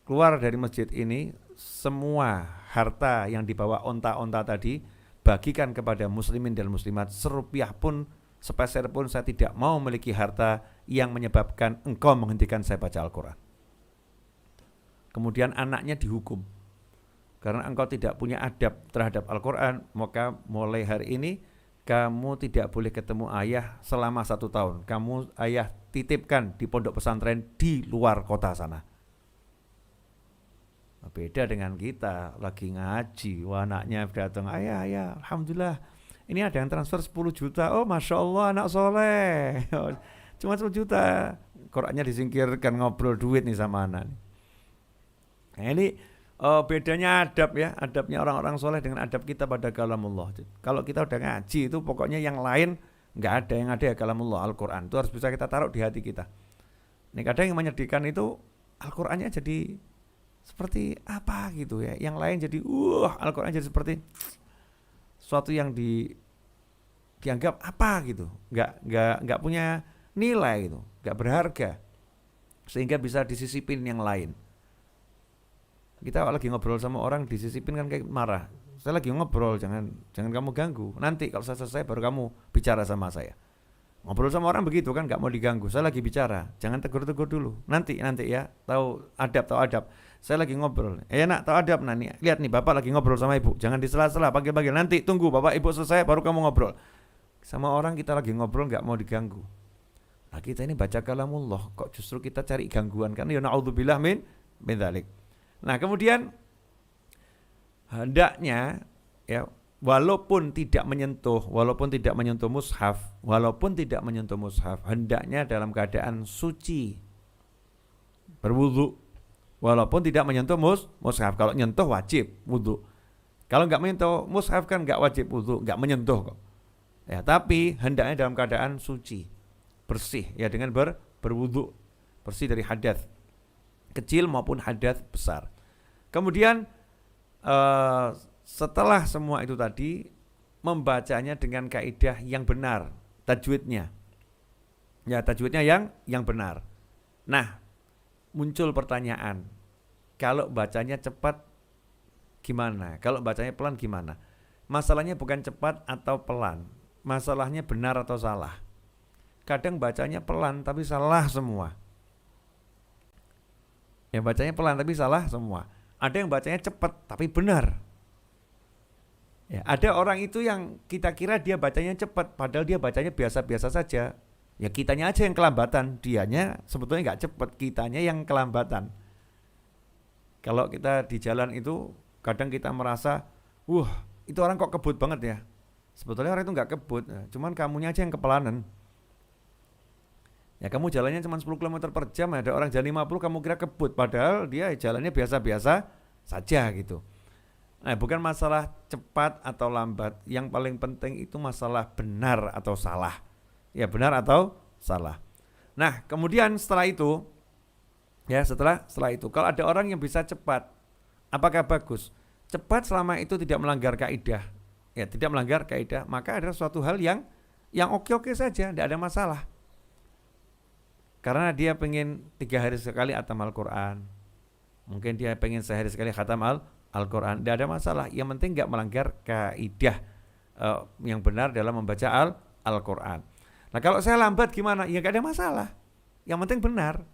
Keluar dari masjid ini, semua harta yang dibawa onta-onta tadi, bagikan kepada muslimin dan muslimat, serupiah pun, sepeser pun saya tidak mau memiliki harta yang menyebabkan engkau menghentikan saya baca Al-Quran. Kemudian anaknya dihukum. Karena engkau tidak punya adab terhadap Al-Quran, maka mulai hari ini kamu tidak boleh ketemu ayah selama 1 tahun. Kamu ayah titipkan di pondok pesantren di luar kota sana. Beda dengan kita lagi ngaji, anaknya datang, ayah, alhamdulillah ini ada yang transfer 10 juta, oh masya Allah anak soleh, cuma 10 juta, Qurannya disingkirkan, ngobrol duit nih sama anak. Nah ini bedanya adab ya, adabnya orang-orang soleh dengan adab kita pada kalamullah. Kalau kita udah ngaji itu pokoknya yang lain nggak ada, yang ada ya kalamullah, Al-Quran. Itu harus bisa kita taruh di hati kita. Ini kadang yang menyedihkan itu Al-Qurannya jadi seperti apa gitu ya. Yang lain jadi Al-Quran jadi seperti suatu yang dianggap apa gitu. Nggak punya nilai gitu, nggak berharga. Sehingga bisa disisipin yang lain. Kita lagi ngobrol sama orang disisipin kan kayak marah. Saya lagi ngobrol, jangan kamu ganggu. Nanti kalau saya selesai baru kamu bicara sama saya. Ngobrol sama orang begitu kan, nggak mau diganggu. Saya lagi bicara, jangan tegur-tegur dulu. Nanti ya, tahu adab. Saya lagi ngobrol. Nak tahu adab nih. Lihat nih bapak lagi ngobrol sama ibu. Jangan disela-sela, panggil-panggil. Nanti tunggu bapak ibu selesai baru kamu ngobrol. Sama orang kita lagi ngobrol nggak mau diganggu. Nah kita ini baca kalamullah, kok justru kita cari gangguan kan? Ya na'udzubillah min dzalik. Nah kemudian hendaknya ya walaupun tidak menyentuh mushaf, hendaknya dalam keadaan suci, berwudu. Walaupun tidak menyentuh mushaf, kalau nyentuh wajib wudu. Kalau nggak menyentuh mushaf kan nggak wajib wudu, nggak menyentuh kok. Ya tapi hendaknya dalam keadaan suci, bersih ya dengan berwudu, bersih dari hadas kecil maupun hadas besar. Kemudian setelah semua itu tadi membacanya dengan kaidah yang benar, tajwidnya. Ya, tajwidnya yang benar. Nah, muncul pertanyaan. Kalau bacanya cepat gimana? Kalau bacanya pelan gimana? Masalahnya bukan cepat atau pelan. Masalahnya benar atau salah. Kadang bacanya pelan tapi salah semua. Yang bacanya pelan tapi salah semua. Ada yang bacanya cepat tapi benar. Ya, ada orang itu yang kita kira dia bacanya cepat, padahal dia bacanya biasa-biasa saja. Ya kitanya aja yang kelambatan, dianya sebetulnya nggak cepat, kitanya yang kelambatan. Kalau kita di jalan itu, kadang kita merasa, itu orang kok kebut banget ya. Sebetulnya orang itu nggak kebut, cuman kamunya aja yang kepelanan. Ya kamu jalannya cuma 10 km per jam, ada orang jalan 50 kamu kira kebut, padahal dia jalannya biasa-biasa saja gitu. Nah bukan masalah cepat atau lambat, yang paling penting itu masalah benar atau salah. Ya benar atau salah. Nah kemudian setelah itu, kalau ada orang yang bisa cepat, apakah bagus? Cepat selama itu tidak melanggar kaidah, ya tidak melanggar kaidah, maka ada suatu hal yang oke-oke saja, tidak ada masalah. Karena dia pengen 3 hari sekali khatam Al-Quran. Mungkin dia pengen sehari sekali khatam Al-Quran. Tidak ada masalah. Yang penting gak melanggar kaidah yang benar dalam membaca Al-Quran. Nah kalau saya lambat gimana? Ya gak ada masalah. Yang penting benar.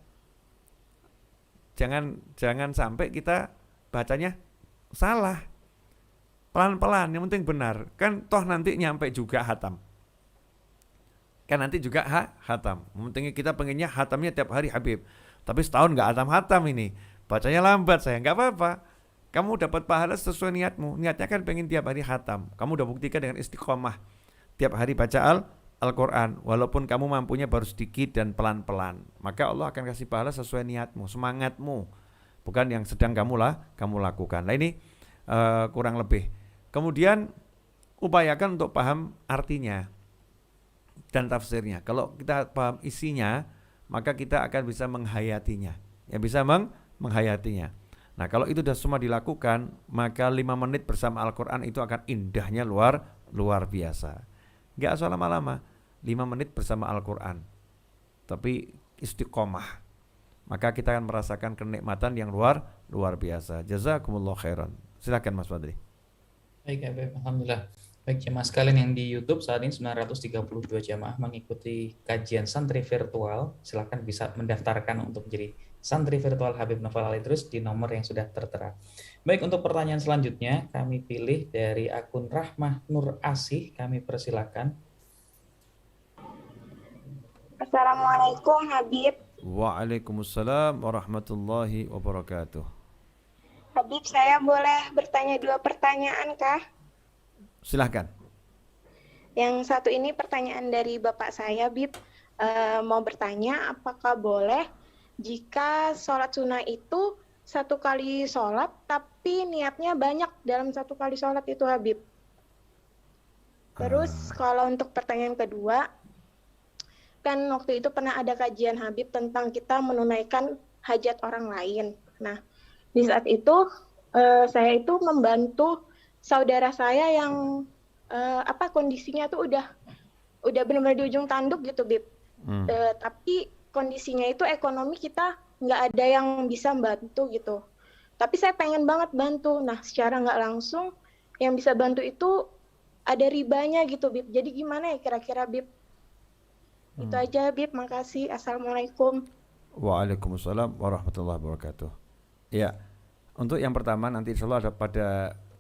Jangan sampai kita bacanya salah. Pelan-pelan, yang penting benar. Kan toh nanti nyampe juga khatam. Kan nanti juga khatam. Pentingnya kita pengennya khatamnya tiap hari Habib. Tapi setahun gak khatam ini. Bacanya lambat saya, gak apa-apa. Kamu dapat pahala sesuai niatmu. Niatnya kan pengen tiap hari khatam. Kamu udah buktikan dengan istiqomah. Tiap hari baca Al-Quran. Walaupun kamu mampunya baru sedikit dan pelan-pelan. Maka Allah akan kasih pahala sesuai niatmu, semangatmu. Bukan yang sedang kamu lakukan. Nah ini kurang lebih. Kemudian upayakan untuk paham artinya dan tafsirnya. Kalau kita paham isinya, maka kita akan bisa menghayatinya. Ya bisa menghayatinya. Nah kalau itu sudah semua dilakukan, maka 5 menit bersama Al-Quran itu akan indahnya luar biasa. Gak usah lama-lama, 5 menit bersama Al-Quran. Tapi istiqomah. Maka kita akan merasakan kenikmatan yang luar biasa. Jazakumullah khairan. Silakan Mas Fadri. Baik, alhamdulillah. Baik jemaah sekalian yang di YouTube saat ini 932 jemaah mengikuti kajian santri virtual. Silakan bisa mendaftarkan untuk menjadi santri virtual Habib Novel Al-Idrus di nomor yang sudah tertera. Baik, untuk pertanyaan selanjutnya kami pilih dari akun Rahmah Nur Asih. Kami persilakan. Assalamualaikum Habib. Waalaikumsalam warahmatullahi wabarakatuh. Habib, saya boleh bertanya 2 pertanyaan kah? Silahkan. Yang satu ini pertanyaan dari bapak saya, Habib. Mau bertanya apakah boleh jika sholat sunnah itu satu kali sholat, tapi niatnya banyak dalam satu kali sholat itu Habib. Terus kalau untuk pertanyaan kedua, kan waktu itu pernah ada kajian Habib tentang kita menunaikan hajat orang lain. Nah, di saat itu saya itu membantu saudara saya yang kondisinya tuh udah benar-benar di ujung tanduk gitu, Bib. Tapi kondisinya itu ekonomi kita nggak ada yang bisa bantu gitu. Tapi saya pengen banget bantu. Nah, secara nggak langsung yang bisa bantu itu ada ribanya gitu, Bib. Jadi gimana ya kira-kira, Bib? Itu aja, Bib. Makasih. Assalamualaikum. Waalaikumsalam warahmatullahi wabarakatuh. Ya, untuk yang pertama nanti insya Allah ada pada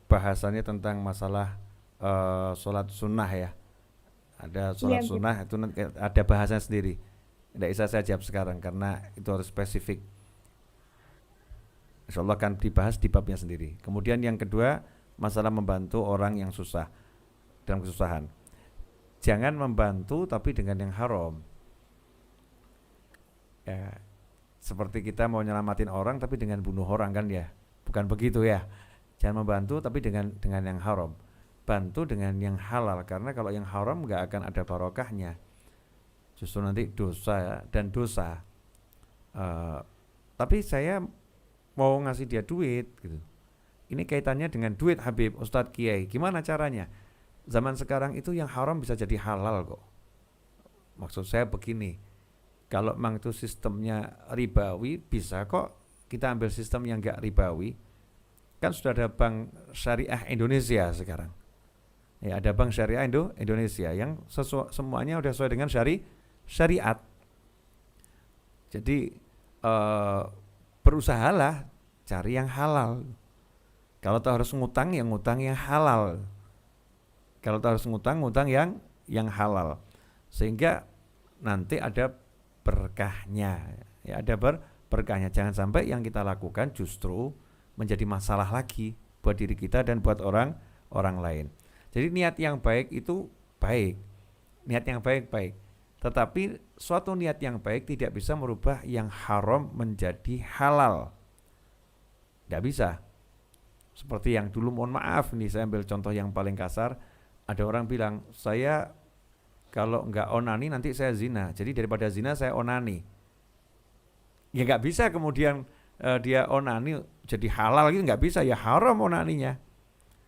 bahasannya tentang masalah sholat sunnah ya. Ada sholat sunnah itu nanti ada bahasan sendiri. Tidak bisa saya jawab sekarang karena itu harus spesifik. Insya Allah akan dibahas di babnya sendiri. Kemudian yang kedua, masalah membantu orang yang susah dalam kesusahan. Jangan membantu tapi dengan yang haram. Ya, seperti kita mau nyelamatin orang tapi dengan bunuh orang kan ya. Bukan begitu ya. Jangan membantu tapi dengan yang haram. Bantu dengan yang halal karena kalau yang haram nggak akan ada barokahnya. Justru nanti dosa dan dosa. Tapi saya mau ngasih dia duit gitu. Ini kaitannya dengan duit Habib, Ustadz Kiai. Gimana caranya? Zaman sekarang itu yang haram bisa jadi halal kok. Maksud saya begini, kalau memang itu sistemnya ribawi, bisa kok kita ambil sistem yang enggak ribawi. Kan sudah ada Bank Syariah Indonesia sekarang. Ya, ada Bank Syariah Indonesia yang semuanya udah sesuai dengan syariat. Jadi berusahalah cari yang halal. Kalau tahu harus ngutang, yang ngutang yang halal. Kalau tahu harus ngutang yang halal. Sehingga nanti ada berkahnya. Ya, ada berkahnya. Jangan sampai yang kita lakukan justru menjadi masalah lagi buat diri kita dan buat orang lain. Jadi niat yang baik itu baik. Niat yang baik. Tetapi suatu niat yang baik tidak bisa merubah yang haram menjadi halal. Tidak bisa. Seperti yang dulu, mohon maaf nih, saya ambil contoh yang paling kasar. Ada orang bilang, saya kalau enggak onani nanti saya zina. Jadi daripada zina saya onani. Ya enggak bisa kemudian dia onani jadi halal gitu, enggak bisa, ya haram onaninya.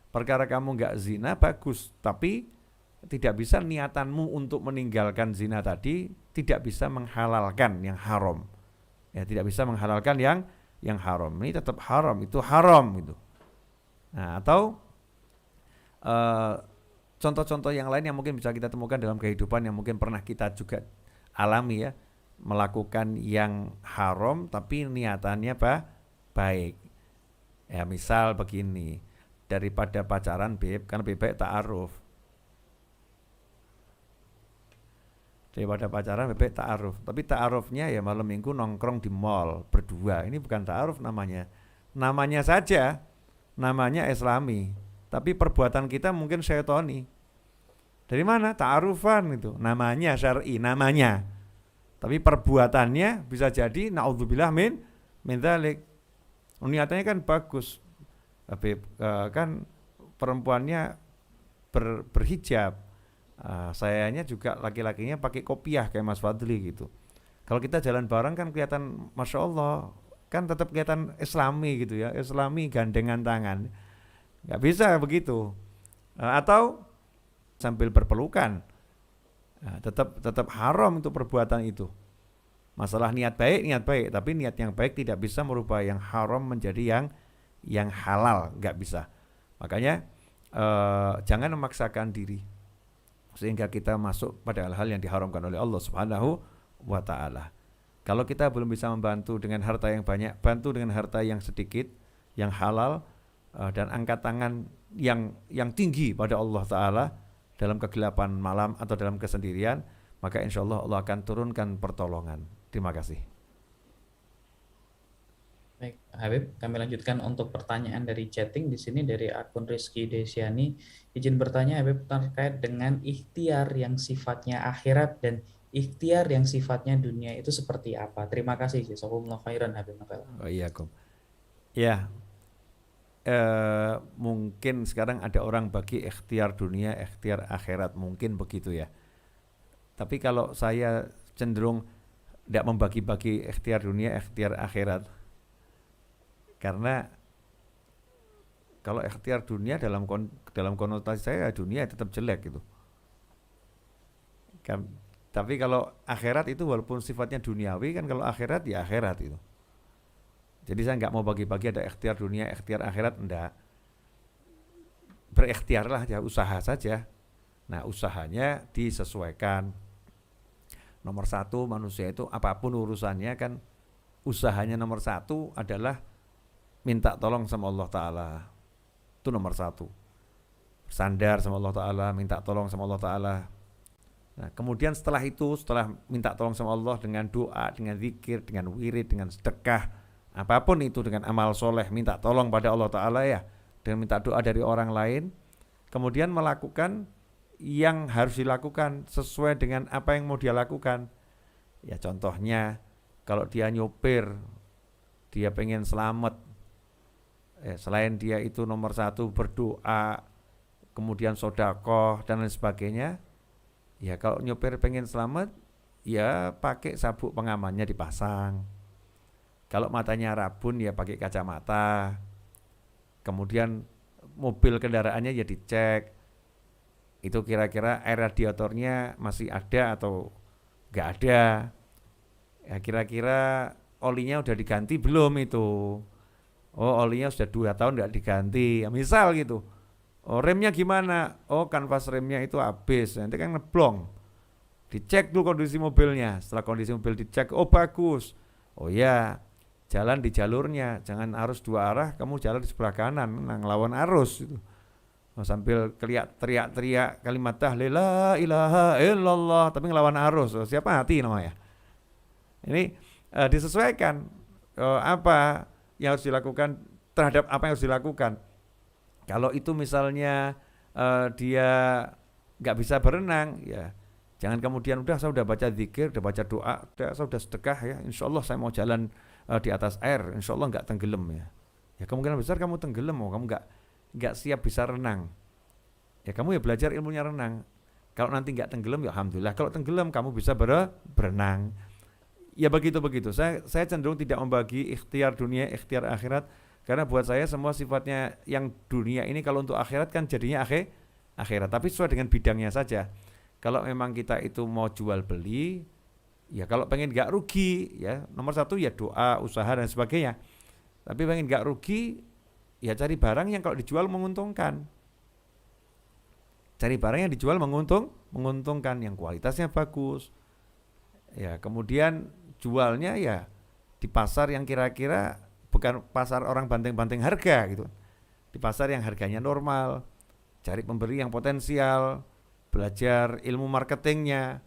Perkara kamu enggak zina bagus, tapi tidak bisa niatanmu untuk meninggalkan zina tadi tidak bisa menghalalkan yang haram. Ya, tidak bisa menghalalkan yang haram. Ini tetap haram, itu haram gitu. Nah, atau contoh-contoh yang lain yang mungkin bisa kita temukan dalam kehidupan yang mungkin pernah kita juga alami ya, melakukan yang haram tapi niatannya baik. Ya, misal begini, daripada pacaran kan lebih baik ta'aruf. Daripada pacaran lebih baik ta'aruf. Tapi ta'arufnya ya malam minggu nongkrong di mall berdua. Ini bukan ta'aruf namanya. Namanya saja, namanya Islami. Tapi perbuatan kita mungkin syaitoni. Dari mana? Ta'arufan itu. Namanya syar'i, namanya. Tapi perbuatannya bisa jadi naudzubillah min dzalik. Niatannya kan bagus. Tapi kan perempuannya berhijab. Sayanya juga laki-lakinya pakai kopiah kayak Mas Fadli gitu. Kalau kita jalan bareng kan kelihatan Masya Allah, kan tetap kelihatan Islami gitu ya, Islami gandengan tangan. Nggak bisa begitu. Atau sambil berpelukan, tetap haram untuk perbuatan itu. Masalah niat baik, tapi niat yang baik tidak bisa merubah yang haram menjadi yang halal, nggak bisa. Makanya jangan memaksakan diri sehingga kita masuk pada hal-hal yang diharamkan oleh Allah Subhanahu wa ta'ala. Kalau kita belum bisa membantu dengan harta yang banyak, bantu dengan harta yang sedikit, yang halal, dan angkat tangan yang tinggi pada Allah Ta'ala dalam kegelapan malam atau dalam kesendirian, maka insya Allah Allah akan turunkan pertolongan. Terima kasih. Baik, Habib, kami lanjutkan untuk pertanyaan dari chatting di sini dari akun Rizky Desiani. Izin bertanya Habib terkait dengan ikhtiar yang sifatnya akhirat dan ikhtiar yang sifatnya dunia itu seperti apa? Terima kasih. Jazakumullah khairan Habib Novel. Wa'iyyakum. Ya, mungkin sekarang ada orang bagi ikhtiar dunia, ikhtiar akhirat, mungkin begitu ya. Tapi kalau saya cenderung tidak membagi-bagi ikhtiar dunia, ikhtiar akhirat. Karena kalau ikhtiar dunia dalam konotasi saya dunia tetap jelek gitu. Tapi kalau akhirat itu walaupun sifatnya duniawi kan, kalau akhirat ya akhirat itu. Jadi saya nggak mau bagi-bagi ada ikhtiar dunia, ikhtiar akhirat, enggak. Berikhtiarlah ya, usaha saja. Nah, usahanya disesuaikan. Nomor satu manusia itu apapun urusannya kan, usahanya nomor satu adalah minta tolong sama Allah Ta'ala. Itu nomor satu. Sandar sama Allah Ta'ala, minta tolong sama Allah Ta'ala. Nah, kemudian setelah itu, setelah minta tolong sama Allah dengan doa, dengan zikir, dengan wirid, dengan sedekah, apapun itu, dengan amal soleh, minta tolong pada Allah Ta'ala ya, dengan minta doa dari orang lain, kemudian melakukan yang harus dilakukan sesuai dengan apa yang mau dia lakukan. Ya contohnya, kalau dia nyopir, dia pengen selamat, selain dia itu nomor satu berdoa, kemudian sodakoh dan lain sebagainya, ya kalau nyopir pengen selamat, ya pakai sabuk pengamannya dipasang. Kalau matanya rabun ya pakai kacamata. Kemudian mobil kendaraannya ya dicek. Itu kira-kira air radiatornya masih ada atau enggak ada. Ya kira-kira olinya udah diganti belum itu. Oh olinya sudah 2 tahun enggak diganti. Ya, misal gitu. Oh remnya gimana? Oh kanvas remnya itu habis. Nanti kan ngeblong. Dicek dulu kondisi mobilnya. Setelah kondisi mobil dicek, oh bagus. Oh ya, jalan di jalurnya, jangan arus 2 arah, kamu jalan di sebelah kanan, ngelawan arus itu. Sambil teriak-teriak kalimat tahlil la ilaha illallah, tapi ngelawan arus. Siapa hati namanya? Ini disesuaikan apa yang harus dilakukan terhadap apa yang harus dilakukan. Kalau itu misalnya dia nggak bisa berenang, ya jangan kemudian saya udah baca zikir, udah baca doa, saya udah sedekah ya, insya Allah saya mau jalan di atas air, insya Allah nggak tenggelam ya. Ya kemungkinan besar kamu tenggelam, kamu nggak siap bisa renang. Ya kamu ya belajar ilmunya renang. Kalau nanti nggak tenggelam ya alhamdulillah. Kalau tenggelam kamu bisa berenang. Ya begitu. Saya cenderung tidak membagi ikhtiar dunia, ikhtiar akhirat, karena buat saya semua sifatnya yang dunia ini kalau untuk akhirat kan jadinya akhirat. Tapi sesuai dengan bidangnya saja. Kalau memang kita itu mau jual beli, ya kalau pengen nggak rugi, ya nomor satu ya doa, usaha dan sebagainya. Tapi pengen nggak rugi, ya cari barang yang kalau dijual menguntungkan. Cari barang yang dijual menguntungkan, yang kualitasnya bagus. Ya kemudian jualnya ya di pasar yang kira-kira bukan pasar orang banting-banting harga gitu. Di pasar yang harganya normal. Cari pembeli yang potensial. Belajar ilmu marketingnya,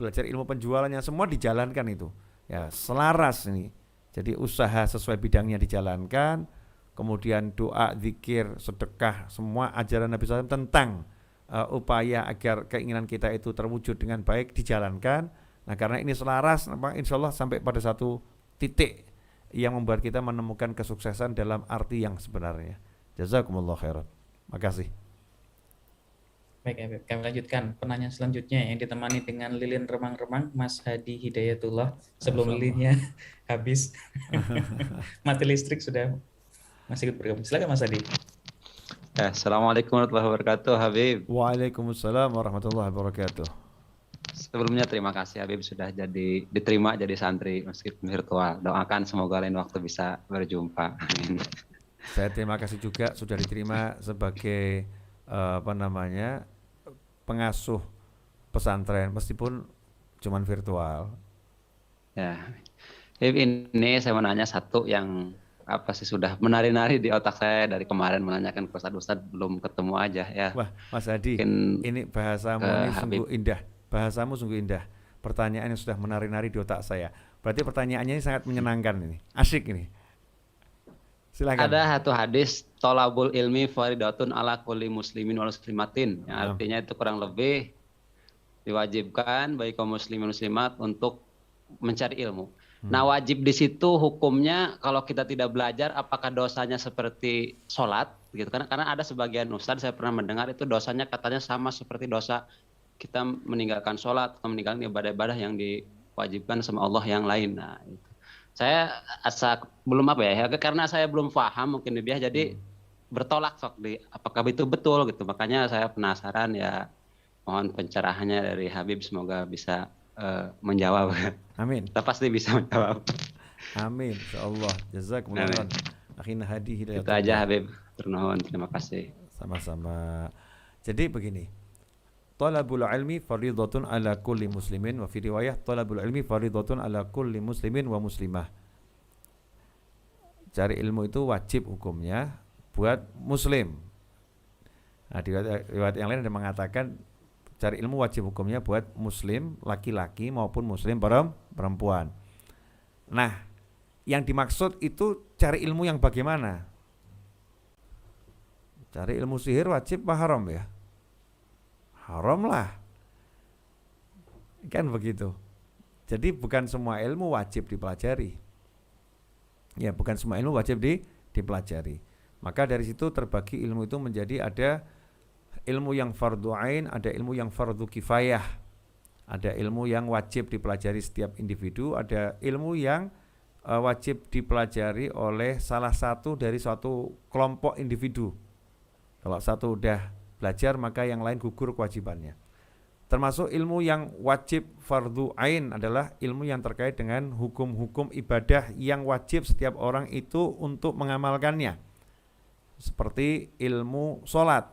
belajar ilmu penjualannya, semua dijalankan itu. Ya, selaras ini. Jadi usaha sesuai bidangnya dijalankan, kemudian doa, zikir, sedekah, semua ajaran Nabi SAW tentang upaya agar keinginan kita itu terwujud dengan baik dijalankan. Nah, karena ini selaras, insya Allah sampai pada satu titik yang membuat kita menemukan kesuksesan dalam arti yang sebenarnya. Jazakumullah khairan. Makasih. Baik, Habib. Kami lanjutkan pertanyaan selanjutnya yang ditemani dengan lilin remang-remang Mas Hadi Hidayatullah. Sebelum lilinnya habis, mati listrik sudah masih ikut bergabung. Silakan Mas Hadi. Assalamualaikum warahmatullahi wabarakatuh, Habib. Waalaikumsalam warahmatullahi wabarakatuh. Sebelumnya terima kasih Habib sudah diterima jadi santri meskipun virtual. Doakan semoga lain waktu bisa berjumpa. Amin. Saya terima kasih juga sudah diterima sebagai pengasuh pesantren meskipun cuman virtual. Ya. Ini saya mau nanya satu yang sudah menari-nari di otak saya dari kemarin, menanyakan ke Ustadz belum ketemu aja ya. Wah, Mas Hadi, ini bahasamu ini sungguh indah. Bahasamu sungguh indah. Pertanyaan yang sudah menari-nari di otak saya. Berarti pertanyaannya ini sangat menyenangkan ini. Asyik ini. Silakan. Ada satu hadis tolabul ilmi faridatun ala kulli muslimin wal muslimatin, yang artinya itu kurang lebih diwajibkan bagi kaum muslimin muslimat untuk mencari ilmu. Nah, wajib di situ hukumnya kalau kita tidak belajar, apakah dosanya seperti sholat gitu kan? Karena ada sebagian ustadz saya pernah mendengar itu dosanya katanya sama seperti dosa kita meninggalkan sholat atau meninggalkan ibadah-ibadah yang diwajibkan sama Allah yang lain. Nah, itu. Saya belum apa ya, karena saya belum paham mungkin dia jadi bertolak sok di apakah itu betul gitu. Makanya saya penasaran ya, mohon pencerahannya dari Habib, semoga bisa menjawab. Amin. Kita pasti bisa menjawab. Amin. Insyaallah. Jazakumullah khairan. Akhina hadi hidayah. Itu aja Habib. Turnuhun. Terima kasih. Sama-sama. Jadi begini. Talabul ilmi fardhatun ala kulli muslimin wa fi riwayah talabul ilmi fardhatun ala kulli muslimin wa muslimah. Cari ilmu itu wajib hukumnya buat muslim. Nah, di riwayat yang lain ada mengatakan cari ilmu wajib hukumnya buat muslim laki-laki maupun muslim perempuan. Nah, yang dimaksud itu cari ilmu yang bagaimana? Cari ilmu sihir wajib apa haram ya? Haram lah. Kan begitu. Jadi bukan semua ilmu wajib dipelajari. Ya, bukan semua ilmu wajib dipelajari. Maka dari situ terbagi ilmu itu menjadi ada ilmu yang fardu ain, ada ilmu yang fardu kifayah. Ada ilmu yang wajib dipelajari setiap individu, ada ilmu yang wajib dipelajari oleh salah satu dari suatu kelompok individu. Kalau satu udah belajar maka yang lain gugur kewajibannya. Termasuk ilmu yang wajib fardu ain adalah ilmu yang terkait dengan hukum-hukum ibadah yang wajib setiap orang itu untuk mengamalkannya. Seperti ilmu sholat.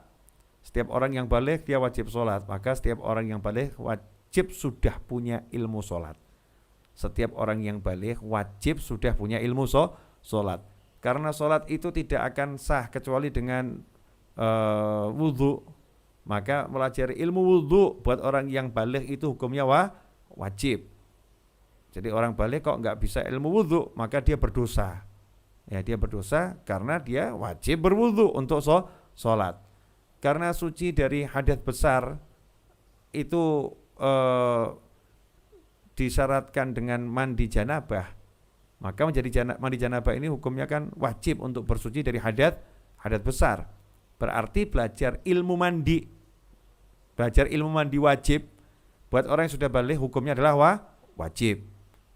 Setiap orang yang baligh dia wajib sholat, maka setiap orang yang baligh wajib sudah punya ilmu sholat. Setiap orang yang baligh wajib sudah punya ilmu sholat. Karena sholat itu tidak akan sah kecuali dengan wudhu. Maka pelajari ilmu wudhu buat orang yang baligh itu hukumnya wajib. Jadi orang baligh kok nggak bisa ilmu wudhu, maka dia berdosa. Ya, dia berdosa karena dia wajib berwudhu untuk sholat. Karena suci dari hadas besar itu disyaratkan dengan mandi janabah, maka mandi janabah ini hukumnya kan wajib untuk bersuci dari hadas besar. Berarti belajar ilmu mandi wajib buat orang yang sudah baligh hukumnya adalah wajib.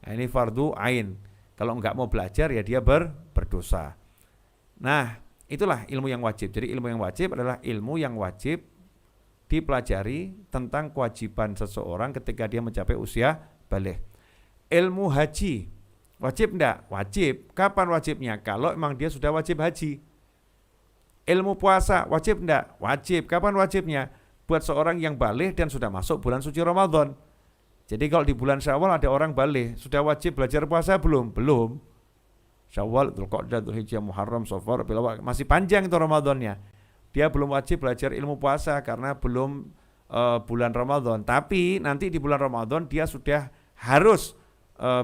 Nah, ini fardu ain. Kalau enggak mau belajar ya dia berdosa. Nah, itulah ilmu yang wajib. Jadi ilmu yang wajib adalah ilmu yang wajib dipelajari tentang kewajiban seseorang ketika dia mencapai usia baligh. Ilmu haji wajib enggak? Wajib. Kapan wajibnya? Kalau memang dia sudah wajib haji. Ilmu puasa wajib enggak? Wajib. Kapan wajibnya? Buat seorang yang baligh dan sudah masuk bulan suci Ramadan. Jadi kalau di bulan Syawal ada orang baligh, sudah wajib belajar puasa belum? Belum. Syawal, Dzulqa'dah, Dzulhijjah, Muharram, Shafar, masih panjang itu Ramadannya. Dia belum wajib belajar ilmu puasa karena belum bulan Ramadan. Tapi nanti di bulan Ramadan dia sudah harus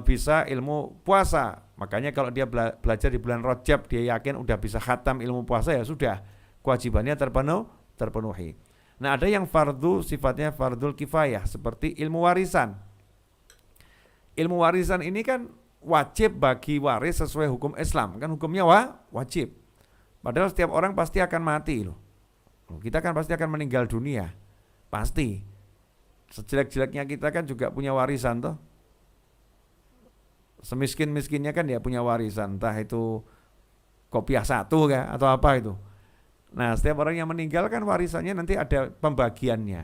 bisa ilmu puasa. Makanya kalau dia belajar di bulan Rajab, dia yakin udah bisa khatam ilmu puasa, ya sudah, kewajibannya terpenuhi. Nah, ada yang fardu sifatnya fardul kifayah seperti ilmu warisan. Ilmu warisan ini kan wajib bagi waris sesuai hukum Islam, kan hukumnya wajib. Padahal setiap orang pasti akan mati loh. Kita kan pasti akan meninggal dunia. Pasti. Sejelek-jeleknya kita kan juga punya warisan toh. Semiskin-miskinnya kan dia punya warisan, entah itu kopiah satu kah atau apa itu. Nah, setiap orang yang meninggal kan warisannya nanti ada pembagiannya.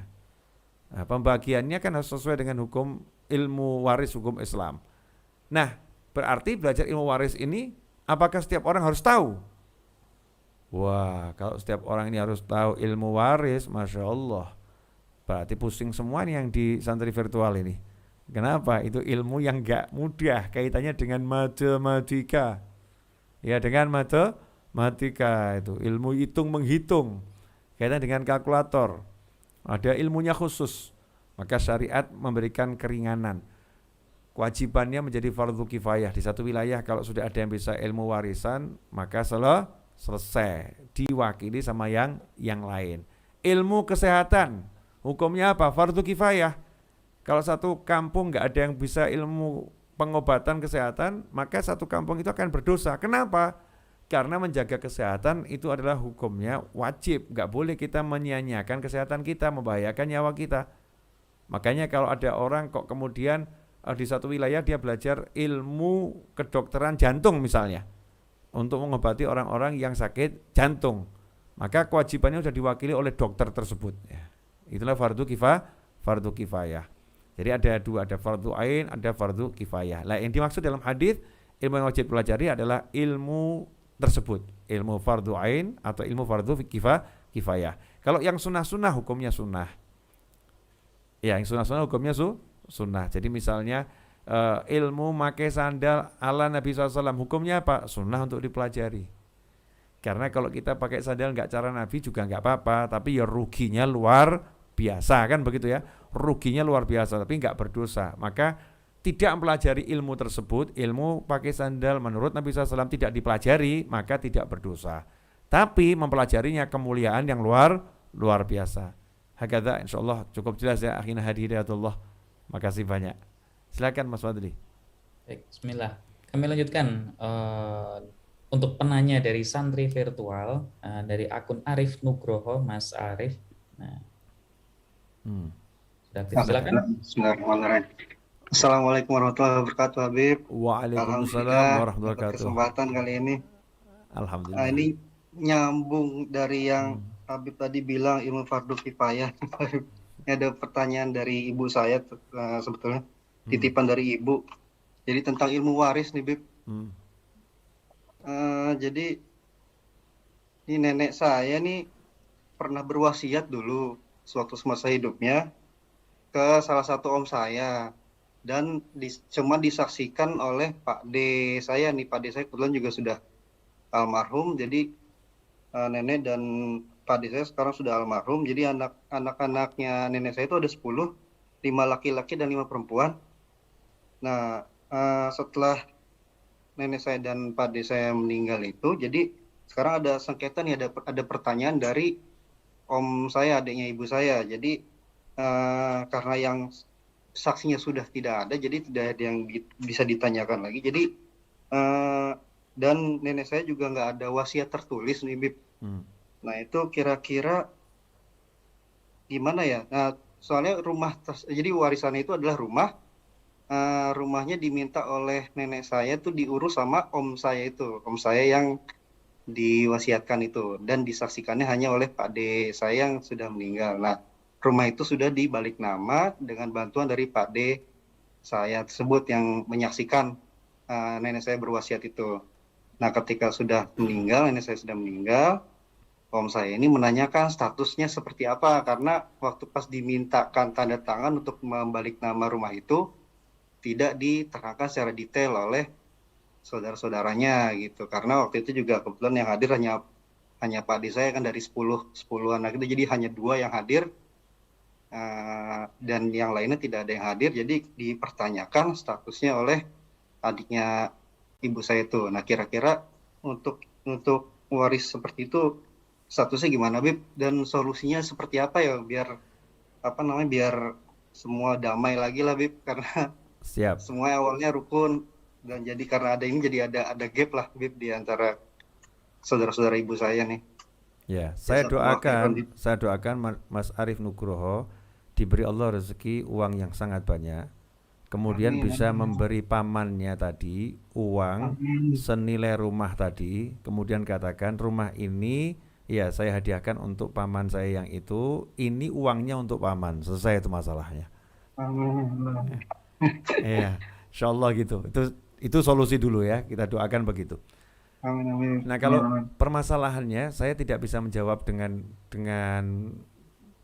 Nah, pembagiannya kan harus sesuai dengan hukum ilmu waris hukum Islam. Nah, berarti belajar ilmu waris ini apakah setiap orang harus tahu? Wah, kalau setiap orang ini harus tahu ilmu waris, Masya Allah, berarti pusing semua nih yang di santri virtual ini. Kenapa? Itu ilmu yang gak mudah, kaitannya dengan matematika. Ya, dengan matematika itu ilmu hitung menghitung, kaitan dengan kalkulator. Ada ilmunya khusus. Maka syariat memberikan keringanan. Kewajibannya menjadi fardu kifayah. Di satu wilayah kalau sudah ada yang bisa ilmu warisan, maka selesai, diwakili sama yang lain. Ilmu kesehatan, hukumnya apa? Fardu kifayah. Kalau satu kampung nggak ada yang bisa ilmu pengobatan kesehatan, maka satu kampung itu akan berdosa. Kenapa? Karena menjaga kesehatan itu adalah hukumnya wajib. Nggak boleh kita menyia-nyiakan kesehatan kita, membahayakan nyawa kita. Makanya kalau ada orang kok kemudian di satu wilayah dia belajar ilmu kedokteran jantung misalnya, untuk mengobati orang-orang yang sakit jantung, maka kewajibannya sudah diwakili oleh dokter tersebut. Ya. Itulah fardu kifayah. Jadi ada dua, ada fardu ain, ada fardu kifayah. Lah yang dimaksud dalam hadis ilmu yang wajib pelajari adalah ilmu tersebut, ilmu fardu ain atau ilmu fardu kifayah. Kalau yang sunnah-sunnah hukumnya sunnah. Ya, yang sunnah-sunnah hukumnya sunnah. Jadi misalnya ilmu pakai sandal ala Nabi SAW, hukumnya apa? Sunnah untuk dipelajari. Karena kalau kita pakai sandal nggak cara Nabi juga nggak apa-apa, tapi ya ruginya luar biasa kan begitu ya. Ruginya luar biasa, tapi nggak berdosa. Maka tidak mempelajari ilmu tersebut, ilmu pakai sandal menurut Nabi SAW tidak dipelajari, maka tidak berdosa. Tapi mempelajarinya kemuliaan yang luar biasa. Hakadha, insyaallah cukup jelas ya akhina hadhidayatullah. Makasih banyak. Silakan Mas Fadli. Baik, bismillah. Kami lanjutkan untuk penanya dari santri virtual dari akun Arif Nugroho, Mas Arif. Nah, sudah silakan. Bismillahirrahmanirrahim. Assalamualaikum warahmatullahi wabarakatuh, Habib. Waalaikumsalam warahmatullahi wabarakatuh. Kesempatan kali ini. Alhamdulillah. Ini nyambung dari yang Habib tadi bilang ilmu fardu kifayah. Ini ada pertanyaan dari ibu saya sebetulnya, titipan dari ibu. Jadi tentang ilmu waris nih, Bib. Jadi ini nenek saya nih pernah berwasiat dulu suatu semasa hidupnya ke salah satu om saya. Dan cuma disaksikan oleh Pak D saya nih. Pak D saya kebetulan juga sudah almarhum. Jadi nenek dan Pak D saya sekarang sudah almarhum. Jadi anak-anaknya nenek saya itu ada 10, 5 laki-laki dan 5 perempuan. Nah setelah nenek saya dan Pak D saya meninggal itu, jadi sekarang ada sengketa nih, ada pertanyaan dari om saya, adiknya ibu saya. Jadi karena yang saksinya sudah tidak ada, jadi tidak ada yang bisa ditanyakan lagi. Jadi dan nenek saya juga nggak ada wasiat tertulis nih, Bib. Nah itu kira-kira gimana ya? Nah soalnya jadi warisannya itu adalah rumah. Rumahnya diminta oleh nenek saya tuh diurus sama om saya itu, om saya yang diwasiatkan itu, dan disaksikannya hanya oleh Pak D saya yang sudah meninggal. Nah rumah itu sudah dibalik nama dengan bantuan dari Pak D saya tersebut yang menyaksikan nenek saya berwasiat itu. Nah ketika sudah meninggal, nenek saya sudah meninggal, om saya ini menanyakan statusnya seperti apa, karena waktu pas dimintakan tanda tangan untuk membalik nama rumah itu tidak diterangkan secara detail oleh saudara-saudaranya gitu. Karena waktu itu juga kebetulan yang hadir hanya Pak D saya kan dari 10 anak itu, jadi hanya 2 yang hadir. Dan yang lainnya tidak ada yang hadir, jadi dipertanyakan statusnya oleh adiknya ibu saya itu. Nah kira-kira untuk waris seperti itu statusnya gimana, Bib? Dan solusinya seperti apa ya biar biar semua damai lagi lah, Bib, karena Siap. semua awalnya rukun, dan jadi karena jadi ada gap lah, Bib, di antara saudara-saudara ibu saya nih. Ya, saya doakan Mas Arif Nugroho diberi Allah rezeki uang yang sangat banyak. Kemudian bisa memberi pamannya tadi uang senilai rumah tadi. Kemudian katakan rumah ini ya saya hadiahkan untuk paman saya yang itu. Ini uangnya untuk paman. Selesai itu masalahnya. Ya, insyaallah gitu. Itu solusi dulu ya. Kita doakan begitu. Nah kalau permasalahannya saya tidak bisa menjawab dengan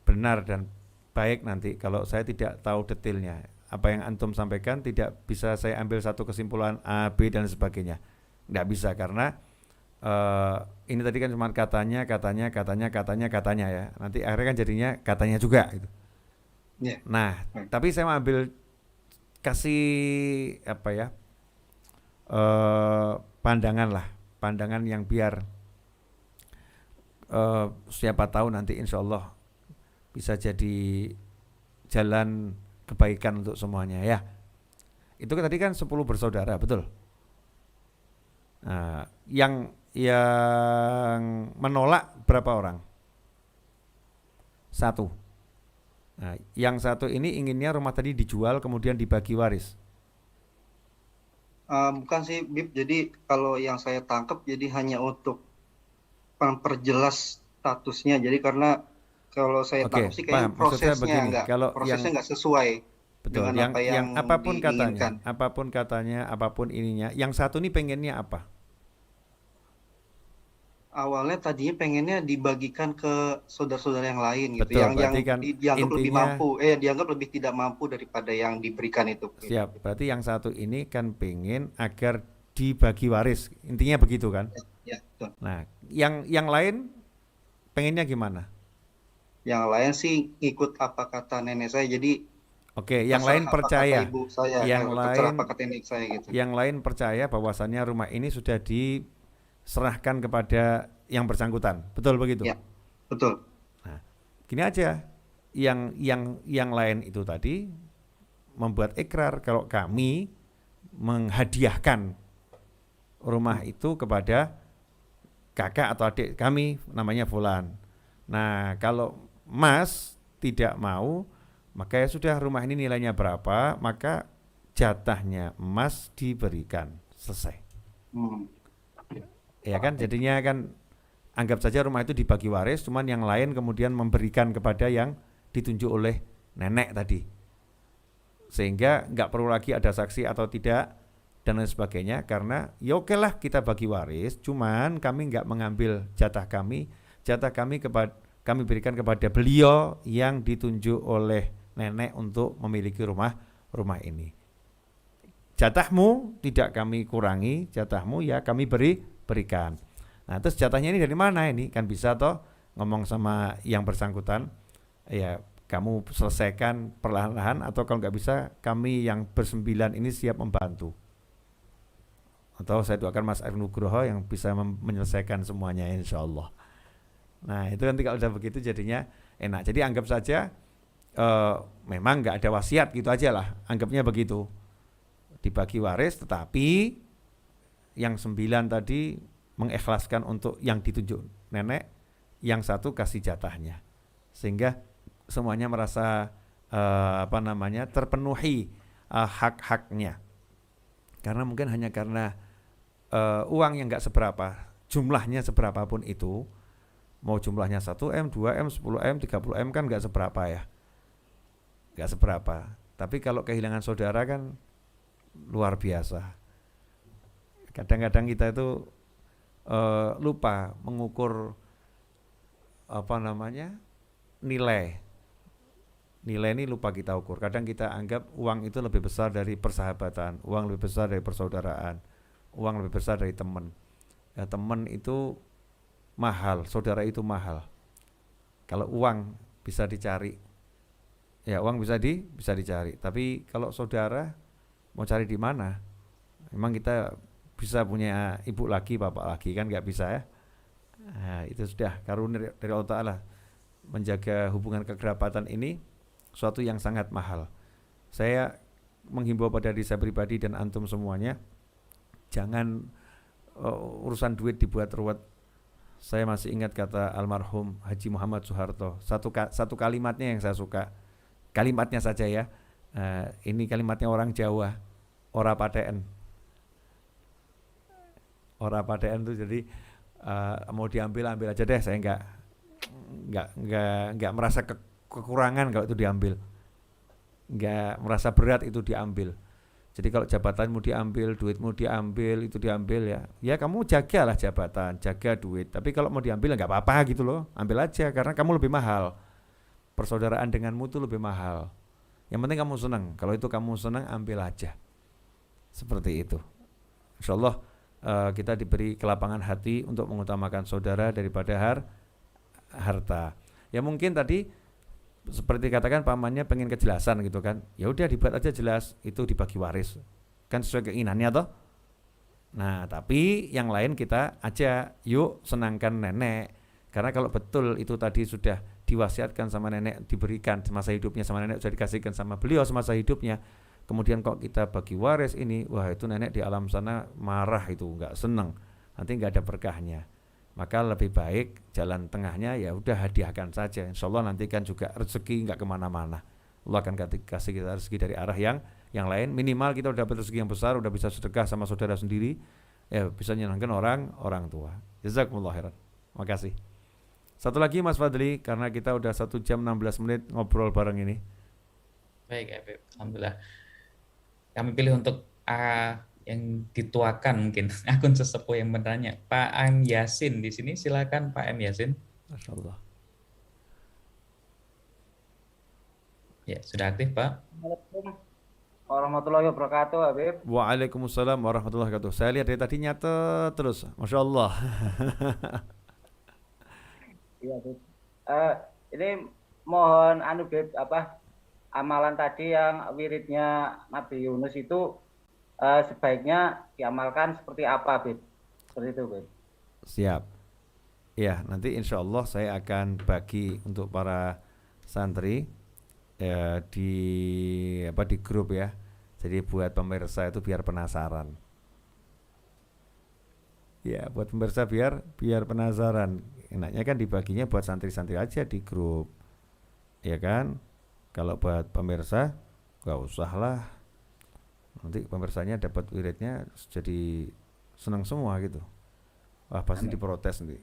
benar dan baik nanti kalau saya tidak tahu detailnya. Apa yang antum sampaikan tidak bisa saya ambil satu kesimpulan A, B dan sebagainya. Nggak bisa karena ini tadi kan cuma katanya ya. Nanti akhirnya kan jadinya katanya juga gitu. Yeah. Nah, tapi saya mau ambil kasih pandangan yang biar siapa tahu nanti insya Allah bisa jadi jalan kebaikan untuk semuanya ya. Itu tadi kan 10 bersaudara, betul? Nah, yang menolak berapa orang? 1. Nah, yang 1 ini inginnya rumah tadi dijual kemudian dibagi waris. Bukan sih, Bib. Jadi kalau yang saya tangkap jadi hanya untuk memperjelas statusnya. Jadi karena kalau saya Oke, tangkap sih kayaknya paham. Maksud saya begini, kalau prosesnya yang nggak sesuai betul, dengan apa yang yang apapun diinginkan. katanya, apapun ininya, yang 1 ini pengennya apa? Awalnya tadinya pengennya dibagikan ke saudara-saudara yang lain gitu, Betul, yang berarti kan dianggap lebih intinya mampu, dianggap lebih tidak mampu daripada yang diberikan itu. siap. Berarti yang 1 ini kan pengen agar dibagi waris. Intinya begitu kan? Ya, betul. Nah, yang lain pengennya gimana? Yang lain sih ikut apa kata nenek saya, jadi Oke, yang terserah lain apa kata percaya. ibu saya, Yang terserah lain apa kata nenek saya gitu. yang lain percaya bahwasannya rumah ini sudah diserahkan kepada yang bersangkutan. Betul begitu? Ya, betul. Nah, gini aja. Yang lain itu tadi membuat ikrar kalau kami menghadiahkan rumah itu kepada kakak atau adik kami namanya fulan. Nah, kalau Mas tidak mau, maka ya sudah, rumah ini nilainya berapa, maka jatahnya Mas diberikan. Selesai. Ya kan, jadinya kan anggap saja rumah itu dibagi waris, cuman yang lain kemudian memberikan kepada yang ditunjuk oleh nenek tadi. Sehingga nggak perlu lagi ada saksi atau tidak dan lain sebagainya, karena ya oke lah kita bagi waris, cuman kami nggak mengambil jatah kami kami berikan kepada beliau yang ditunjuk oleh nenek untuk memiliki rumah ini. Jatahmu tidak kami kurangi, jatahmu ya kami berikan. Nah, terus jatahnya ini dari mana ini? Kan bisa toh ngomong sama yang bersangkutan, ya kamu selesaikan perlahan-lahan, atau kalau nggak bisa kami yang bersembilan ini siap membantu. Atau saya doakan Mas Arif Nugroho yang bisa menyelesaikan semuanya insya Allah. Nah, itu nanti kalau udah begitu jadinya enak. Jadi anggap saja memang nggak ada wasiat gitu aja lah, anggapnya begitu. Dibagi waris, tetapi yang 9 tadi mengikhlaskan untuk yang ditunjuk nenek, yang 1 kasih jatahnya, sehingga semuanya merasa terpenuhi hak-haknya. Karena mungkin hanya karena uang yang nggak seberapa, jumlahnya seberapapun itu, mau jumlahnya 1M, 2M, 10M, 30M kan nggak seberapa ya, nggak seberapa. Tapi kalau kehilangan saudara kan luar biasa. Kadang-kadang kita itu lupa mengukur nilai ini lupa kita ukur. Kadang kita anggap uang itu lebih besar dari persahabatan, uang lebih besar dari persaudaraan, uang lebih besar dari teman. Ya, teman itu mahal, saudara itu mahal. Kalau uang bisa dicari, ya uang bisa dicari. Tapi kalau saudara mau cari di mana? Memang kita bisa punya ibu lagi, bapak lagi, kan nggak bisa ya. Nah, itu sudah karunia dari Allah Ta'ala. Menjaga hubungan kekerabatan ini suatu yang sangat mahal. Saya menghimbau pada diri saya pribadi dan antum semuanya, jangan urusan duit dibuat ruwet. Saya masih ingat kata almarhum Haji Muhammad Soeharto, satu kalimatnya yang saya suka, kalimatnya saja ya. Ini kalimatnya orang Jawa, ora paten. Ora paten itu jadi mau ambil aja deh, saya nggak merasa kekurangan kalau itu diambil, nggak merasa berat itu diambil. Jadi kalau jabatanmu diambil, duitmu diambil, itu diambil ya kamu jagalah jabatan, jaga duit. Tapi kalau mau diambil nggak apa-apa gitu loh, ambil aja karena kamu lebih mahal. Persaudaraan denganmu itu lebih mahal. Yang penting kamu senang. Kalau itu kamu senang, ambil aja. Seperti itu. Insyaallah kita diberi kelapangan hati untuk mengutamakan saudara daripada harta. Ya mungkin tadi seperti katakan pamannya pengen kejelasan gitu kan, ya udah dibuat aja jelas itu dibagi waris kan sesuai keinginannya toh. Nah tapi yang lain kita aja yuk senangkan nenek, karena kalau betul itu tadi sudah diwasiatkan sama nenek, diberikan semasa hidupnya sama nenek, sudah dikasihkan sama beliau semasa hidupnya, kemudian kok kita bagi waris ini, wah itu nenek di alam sana marah, itu nggak seneng, nanti nggak ada berkahnya. Maka lebih baik jalan tengahnya ya udah hadiahkan saja. Insya Allah nanti kan juga rezeki nggak kemana-mana. Allah akan kasih kita rezeki dari arah yang lain. Minimal kita udah dapat rezeki yang besar, udah bisa sedekah sama saudara sendiri, ya bisa nyenangkan orang tua. Jazakumullah khairan. Makasih. Satu lagi Mas Fadli, karena kita udah 1 jam 16 menit ngobrol bareng ini. Baik, Habib. Alhamdulillah. Kami pilih untuk yang dituakan mungkin akun sesepuh yang bertanya. Pak M Yasin di sini, silakan Pak M Yasin. Masya Allah. Ya, sudah aktif Pak. Assalamualaikum warahmatullahi wabarakatuh, Habib. Waalaikumsalam warahmatullahi wabarakatuh. Saya lihat dari tadi nyata terus, Masya Allah. Iya, Habib. Ini mohon Habib, amalan tadi yang wiridnya Nabi Yunus itu sebaiknya diamalkan seperti apa, Habib? Seperti itu, Habib. Siap. Ya, nanti insya Allah saya akan bagi untuk para santri di grup ya. Jadi buat pemirsa itu biar penasaran. Ya, buat pemirsa biar penasaran. Enaknya kan dibaginya buat santri-santri aja di grup. Ya kan? Kalau buat pemirsa enggak usah lah. Nanti pemirsanya dapat wiridnya jadi senang semua gitu. Wah, pasti diprotes nanti.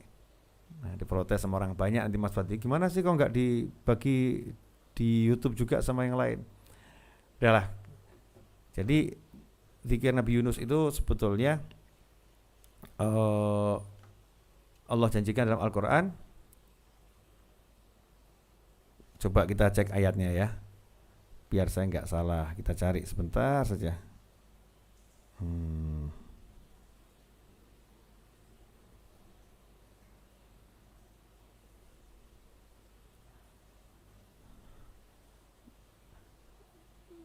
Nah, diprotes sama orang banyak nanti Mas Fadli. Gimana sih kok enggak dibagi di YouTube juga sama yang lain? Udahlah. Jadi zikir Nabi Yunus itu sebetulnya Allah janjikan dalam Al-Quran. Coba kita cek ayatnya ya, biar saya nggak salah. Kita cari sebentar saja.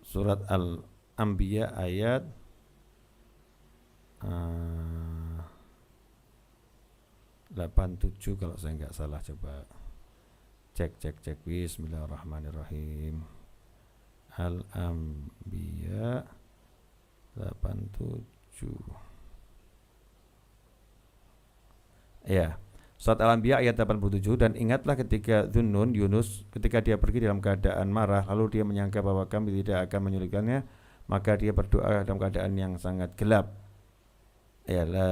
Surat Al-Anbiya ayat 87 kalau saya nggak salah. Coba cek Bismillahirrahmanirrahim. Al-Anbiya 87. Ya, surat Al-Anbiya ayat 87. Dan ingatlah ketika Dhunnun Yunus, ketika dia pergi dalam keadaan marah, lalu dia menyangka bahwa kami tidak akan menyulikannya, maka dia berdoa dalam keadaan yang sangat gelap. Ya, la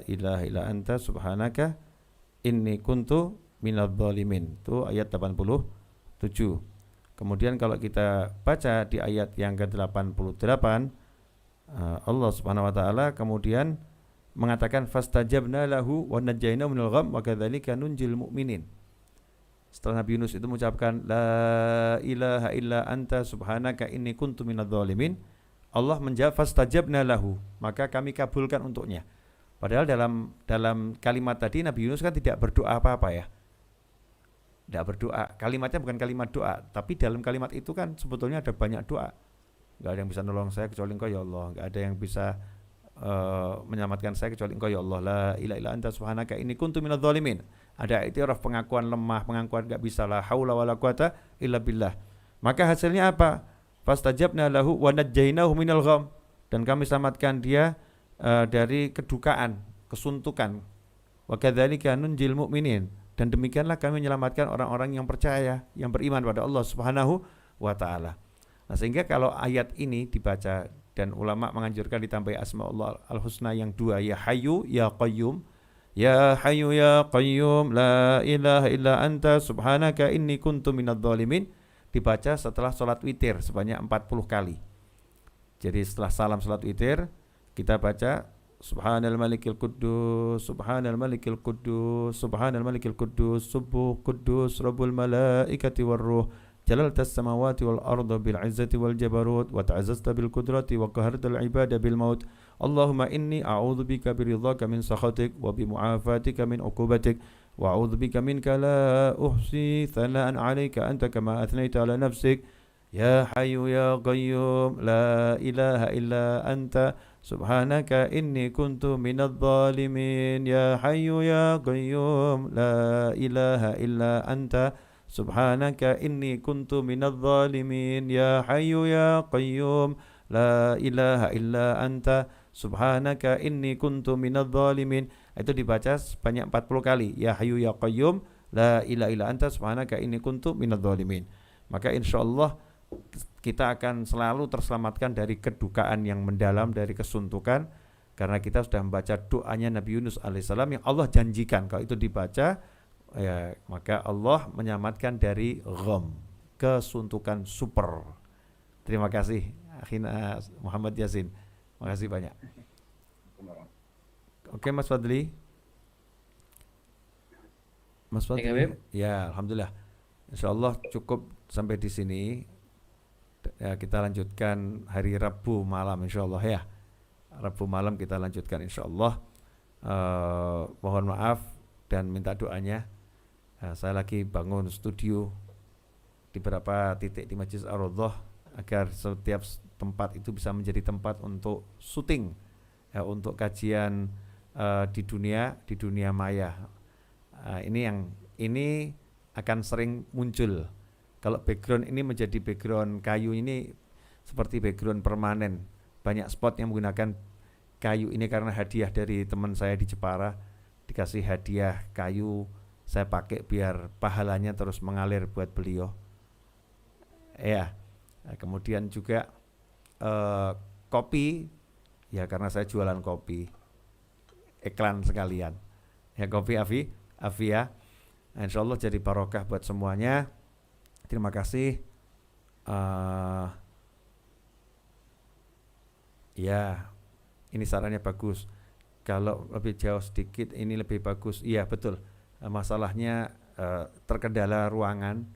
ilaha illa anta subhanaka inni kuntu minadh dhalimin. Itu ayat 87. Kemudian kalau kita baca di ayat yang ke-88, Allah Subhanahu wa taala kemudian mengatakan fastajabna lahu wa najjaynahu minal gham wa kadzalika nunjil mu'minin. Setelah Nabi Yunus itu mengucapkan la ilaha illa anta subhanaka inni kuntu minadh dhalimin, Allah menjawab fastajabna lahu, maka kami kabulkan untuknya. Padahal dalam kalimat tadi Nabi Yunus kan tidak berdoa apa-apa ya. Tidak berdoa. Kalimatnya bukan kalimat doa, tapi dalam kalimat itu kan sebetulnya ada banyak doa. Enggak ada yang bisa nolong saya kecuali Engkau ya Allah. Enggak ada yang bisa menyelamatkan saya kecuali Engkau ya Allah. La ilaha illa anta subhanaka inni kuntu minadh dhalimin. Ada iktiraf, pengakuan lemah, pengakuan enggak bisa, la haula wala quwata illa billah. Maka hasilnya apa? Fastajabna lahu wa najjaynahu minal gham, dan kami selamatkan dia dari kedukaan, kesuntukan. Wa kadzalika nunjil mu'minin, dan demikianlah kami menyelamatkan orang-orang yang percaya, yang beriman pada Allah Subhanahu wa taala. Nah, sehingga kalau ayat ini dibaca dan ulama menganjurkan ditambahi asma Allah al-husna yang dua, ya hayyu ya qayyum. Ya hayyu ya qayyum la ilaha illa anta subhanaka inni kuntu minadh dhalimin, dibaca setelah sholat witir sebanyak 40 kali. Jadi setelah salam sholat witir kita baca Subhanal Malikil Quddus, Subhanal Malikil Quddus, Subhanal Malikil Quddus, Subuh Quddus Rabbul Malaikati Warruh, Jalaltas Samawati wal Arda bil Izzati wal Jabarut, wa ta'azzazta bil Qudrati wa qahartal ibada bil Maut. Allahumma inni a'udzubika biridhaka min sakhatik wa bi mu'afatika min uqubatik. وأعوذ بك منك لا أحصي ثناء عليك أنت كما أثنيت على نفسك يا حي يا قيوم لا إله إلا أنت سبحانك إني كنت من الظالمين يا حي يا قيوم لا إله إلا أنت subhanaka inni kuntu minadh dhalimin, ya hayyu ya qayyum la ilaha illa anta subhanaka inni kuntu minadh dhalimin. Itu dibaca sebanyak 40 kali, ya hayyu ya qayyum la ilaha illa anta subhanaka inni kuntu minadh dhalimin. Maka insyaallah kita akan selalu terselamatkan dari kedukaan yang mendalam, dari kesuntukan, karena kita sudah membaca doanya Nabi Yunus alaihissalam yang Allah janjikan kalau itu dibaca, ya, maka Allah menyelamatkan dari gham, kesuntukan super. Terima kasih akhina Muhammad Yasin, makasih banyak. Oke Mas Fadli. Mas Fadli. Ya, alhamdulillah. Insyaallah cukup sampai di sini. Ya, kita lanjutkan hari Rabu malam insyaallah ya. Rabu malam kita lanjutkan insyaallah. Mohon maaf dan minta doanya. Saya lagi bangun studio di beberapa titik di Masjid Ar-Raudhah agar setiap tempat itu bisa menjadi tempat untuk syuting, ya, untuk kajian di dunia maya. Ini akan sering muncul. Kalau background ini menjadi background kayu ini seperti background permanen. Banyak spot yang menggunakan kayu ini karena hadiah dari teman saya di Jepara. Dikasih hadiah kayu, saya pakai biar pahalanya terus mengalir buat beliau. Ya, kemudian juga kopi, ya karena saya jualan kopi. Iklan sekalian. Ya, kopi Afia. Insyaallah jadi barokah buat semuanya. Terima kasih. Ya, ini sarannya bagus. Kalau lebih jauh sedikit ini lebih bagus. Iya betul. Masalahnya terkendala ruangan.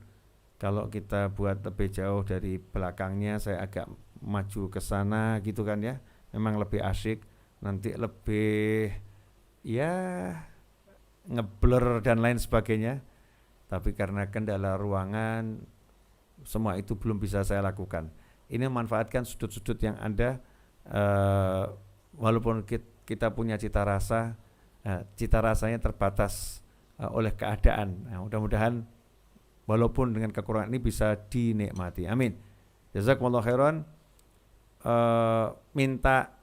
Kalau kita buat lebih jauh dari belakangnya, saya agak maju ke sana gitu kan ya. Memang lebih asyik. Nanti lebih ya ngeblur dan lain sebagainya. Tapi karena kendala ruangan, semua itu belum bisa saya lakukan. Ini memanfaatkan sudut-sudut yang ada, walaupun kita punya cita rasanya terbatas oleh keadaan. Nah, mudah-mudahan walaupun dengan kekurangan ini bisa dinikmati. Amin. Jazakumullah khairan. Minta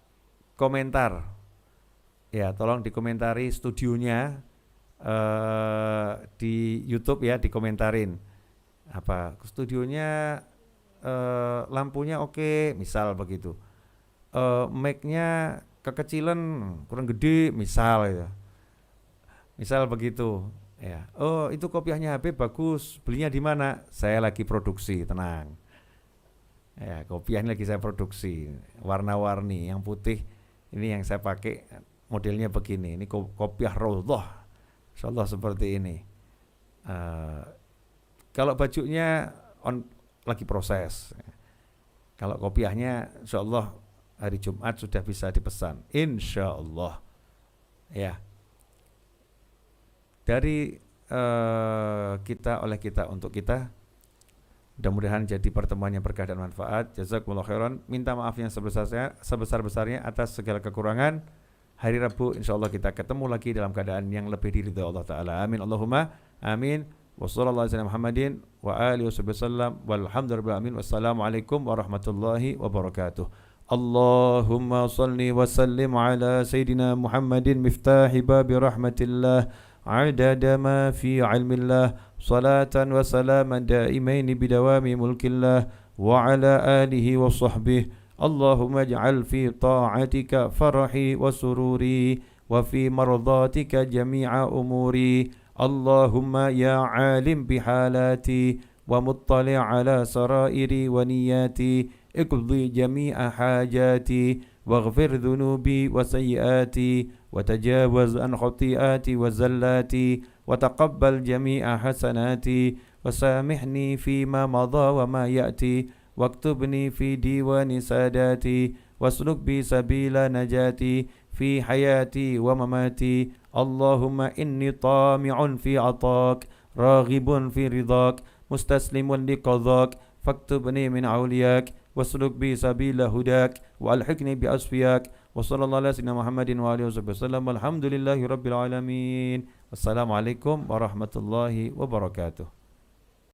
komentar. Ya, tolong dikomentari studionya. Di YouTube ya, dikomentarin apa studionya, lampunya oke, misal begitu, mic-nya kekecilan kurang gede misal ya, misal begitu ya. Oh itu kopiahnya Habib bagus, belinya di mana? Saya lagi produksi, tenang ya, kopiahnya lagi saya produksi, warna-warni, yang putih ini yang saya pakai modelnya begini, ini kopiah Raudhah. Insyaallah seperti ini. Kalau bajunya lagi proses. Kalau kopiahnya insyaallah hari Jumat sudah bisa dipesan. Insyaallah. Ya. Dari kita oleh kita untuk kita. Mudah-mudahan jadi pertemuan yang berkah dan manfaat. Jazakumullah khairan. Minta maaf yang sebesar-besarnya atas segala kekurangan. Hari Rabu insyaallah kita ketemu lagi dalam keadaan yang lebih diridhai Allah Ta'ala. Amin. Allahumma amin. Wassallallahu ala Muhammadin wa alihi wasallam walhamdulillahi alamin. Wassalamualaikum warahmatullahi wabarakatuh. Allahumma salli wa sallim ala Sayyidina Muhammadin miftahi babi rahmatillah adada ma fi ilmillah salatan wa salaman daimaini bidawami mulkillah wa ala alihi wa sahbihi. اللهم اجعل في طاعتك فرحي وسروري وفي مرضاتك جميع أموري اللهم يا عالم بحالاتي ومطلع على سرائري ونياتي اقضي جميع حاجاتي واغفر ذنوبي وسيئاتي وتجاوز عن خطيئاتي وزلاتي وتقبل جميع حسناتي وسامحني فيما مضى وما يأتي واكتبني في ديوان ساداتي واسلك بي سبيل نجاتي في حياتي ومماتي اللهم إني طامع في عطاك راغب في رضاك مستسلم لقضاك فاكتبني من أولياك واسلك بي سبيل هداك وألحقني بأصفياك وصلى الله على سيدنا محمد وآله وصحبه وسلم والحمد لله رب العالمين والسلام عليكم ورحمة الله وبركاته.